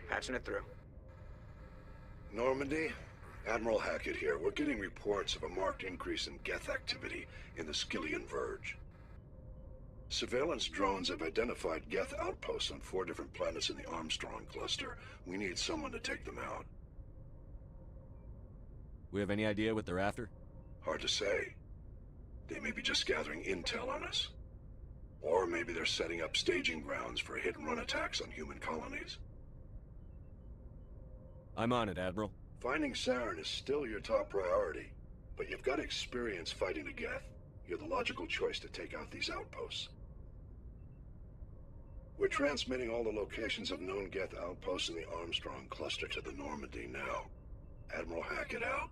Patching it through. Normandy? Admiral Hackett here. We're getting reports of a marked increase in Geth activity in the Skyllian Verge. Surveillance drones have identified Geth outposts on 4 different planets in the Armstrong cluster. We need someone to take them out. We have any idea what they're after? Hard to say. They may be just gathering intel on us. Or maybe they're setting up staging grounds for hit-and-run attacks on human colonies. I'm on it, Admiral. Finding Saren is still your top priority, but you've got experience fighting the Geth. You're the logical choice to take out these outposts. We're transmitting all the locations of known Geth outposts in the Armstrong cluster to the Normandy now. Admiral Hackett out.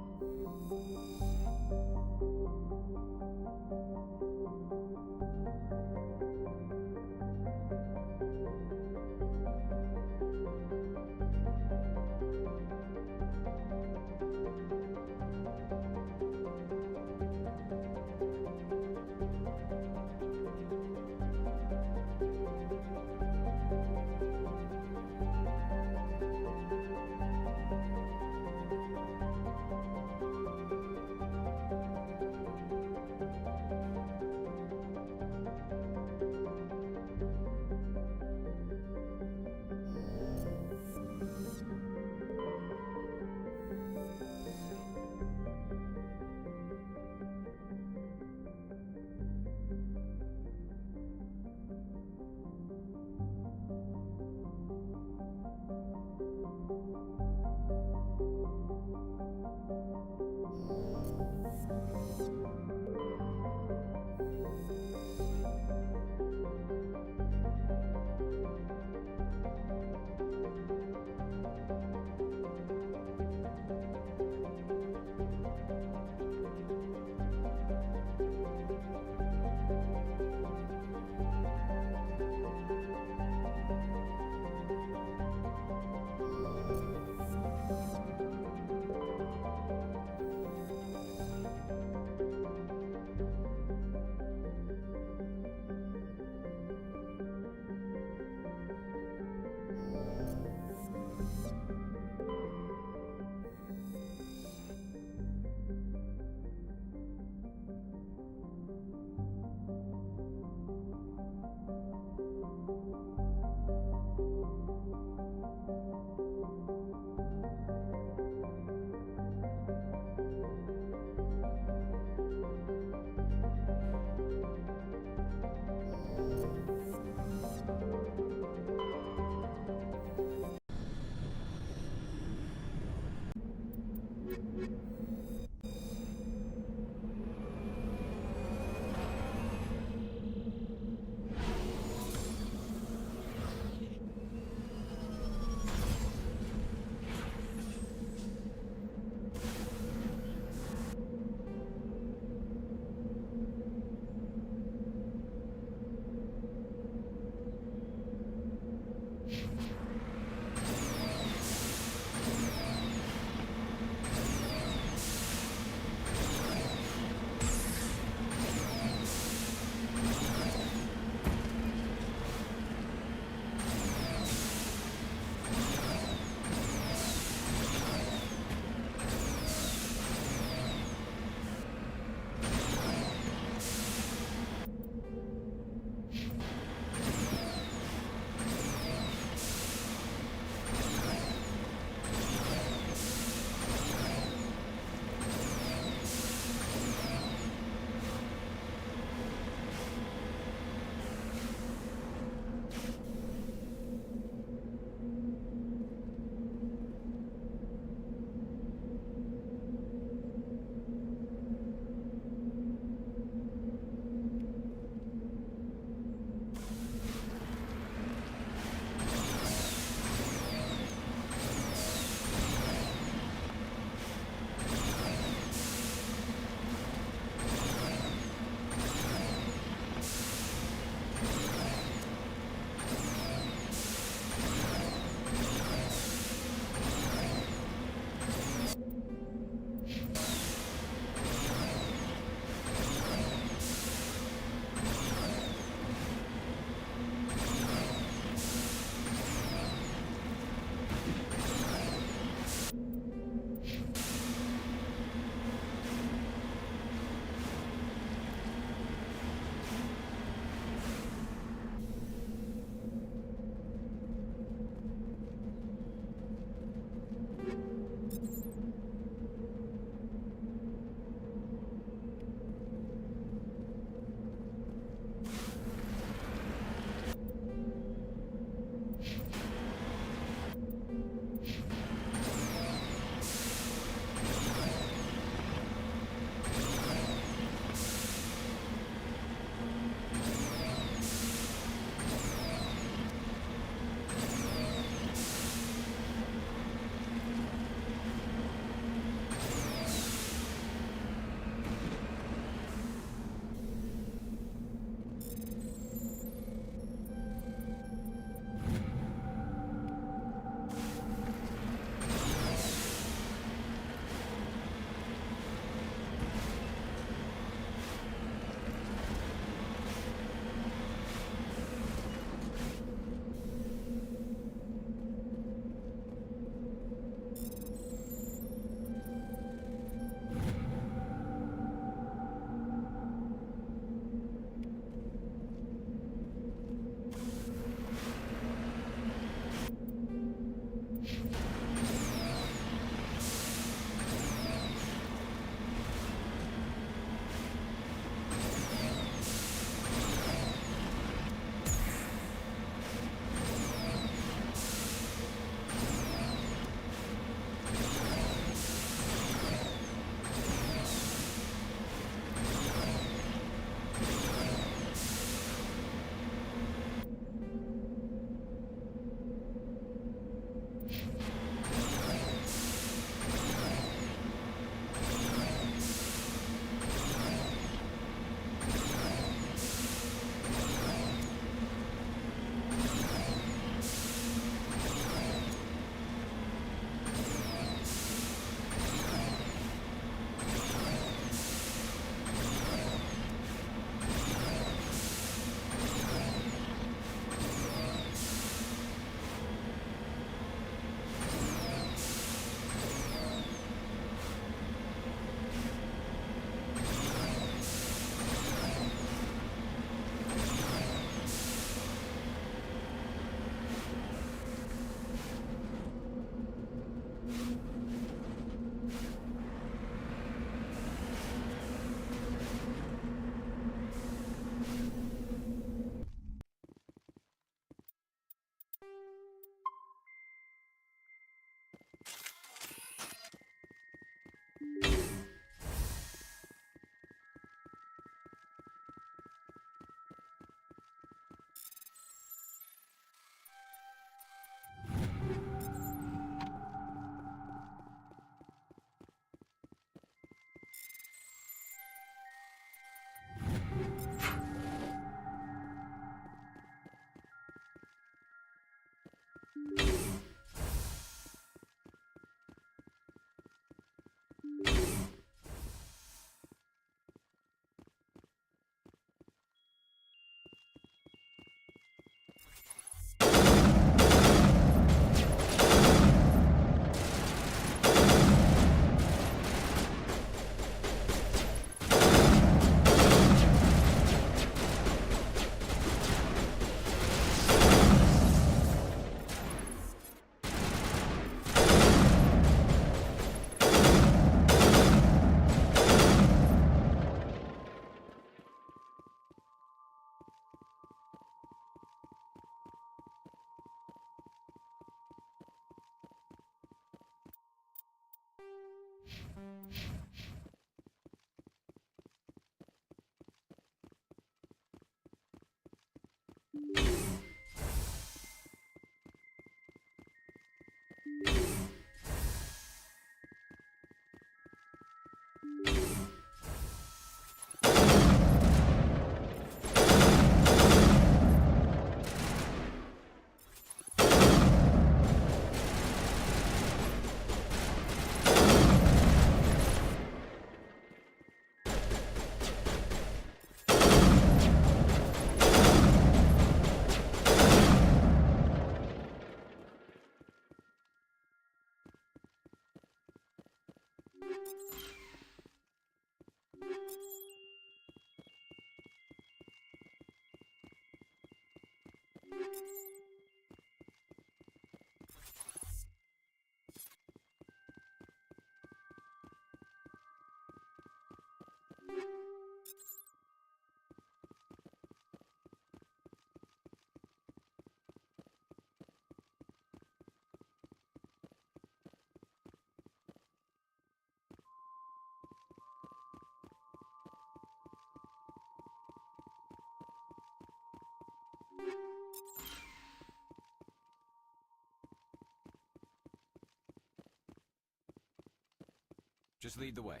Just lead the way.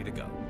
ready to go.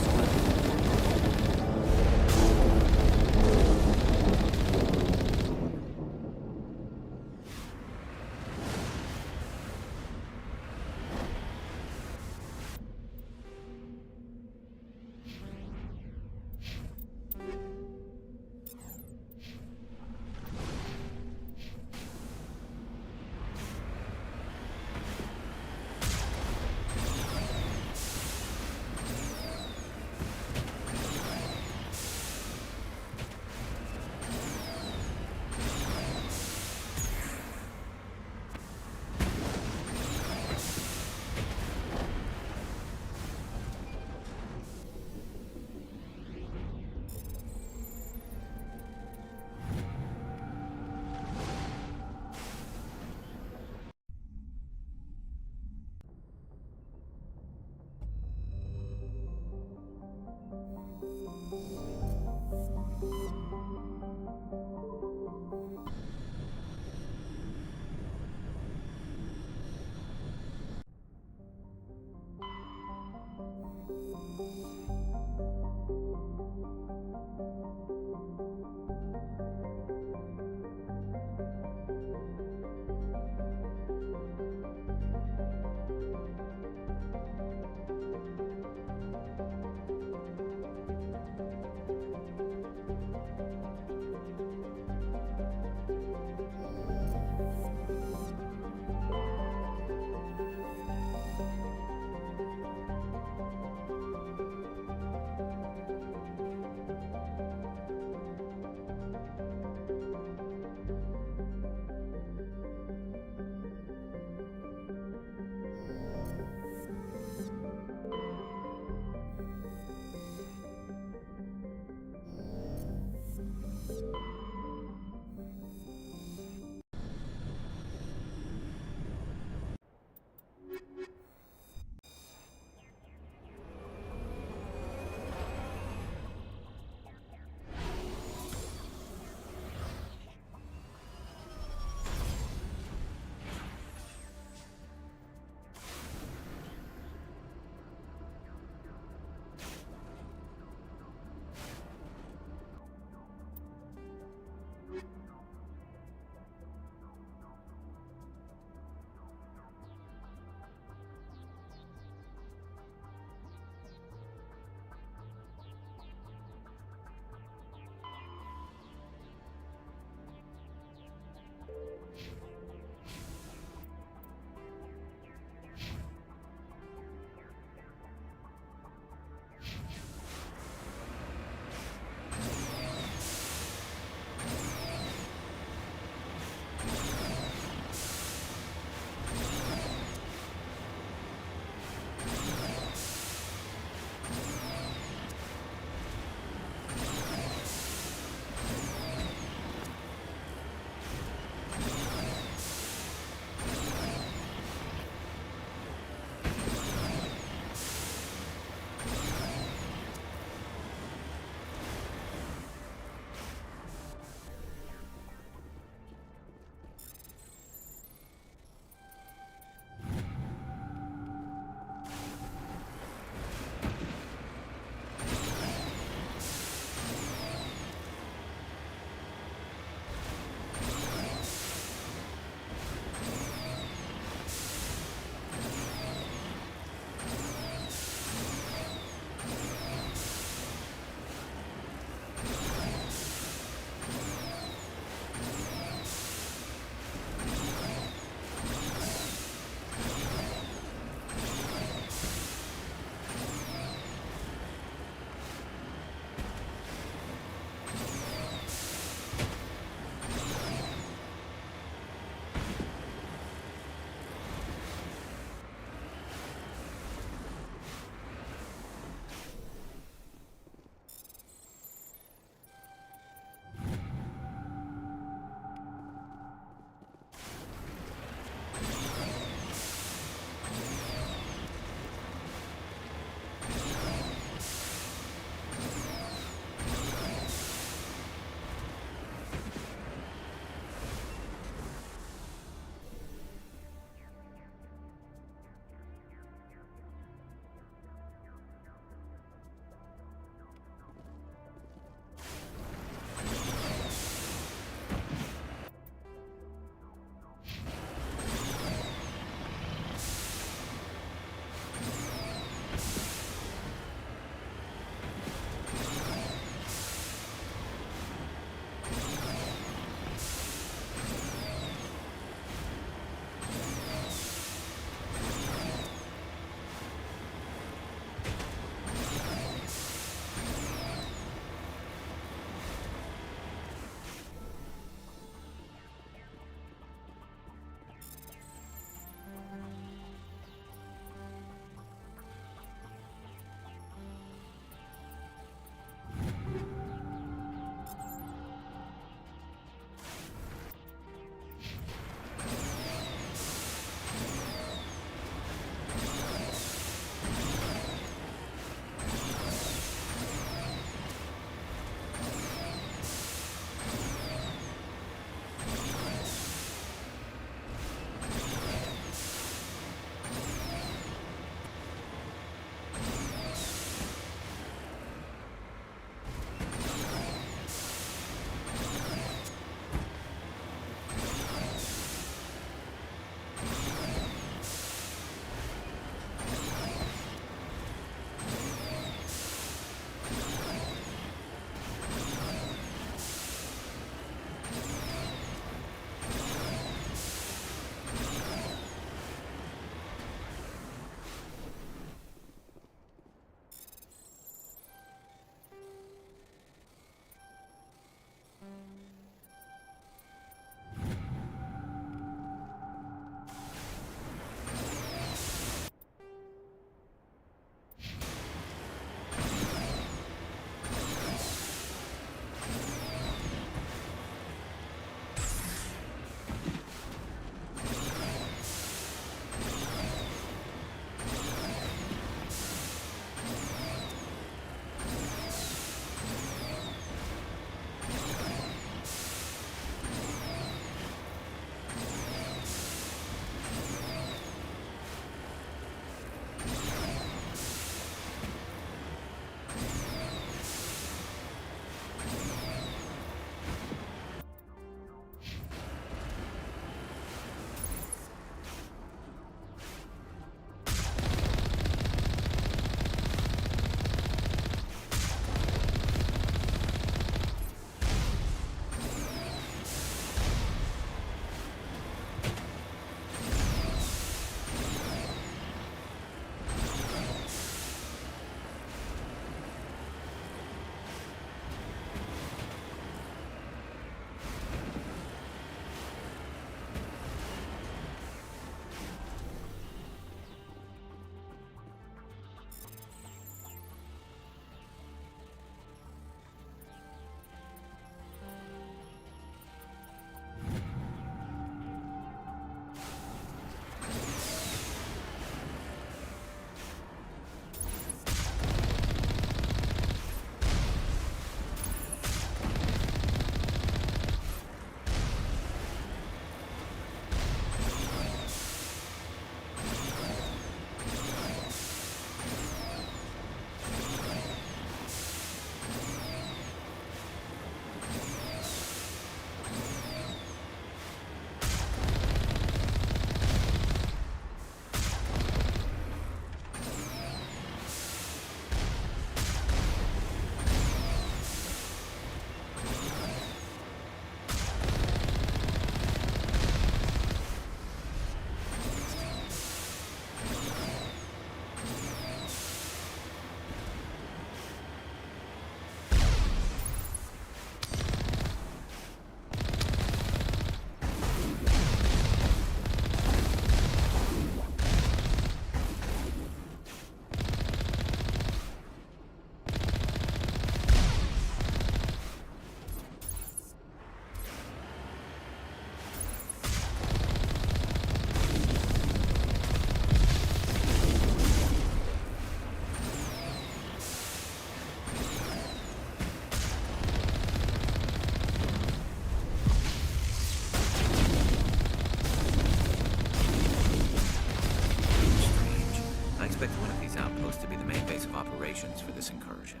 these outposts to be the main base of operations for this incursion.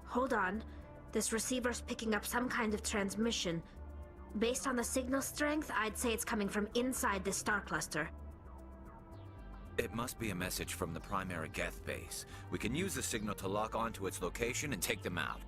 Hold on. This receiver's picking up some kind of transmission. Based on the signal strength, I'd say it's coming from inside this star cluster. It must be a message from the primary Geth base. We can use the signal to lock onto its location and take them out.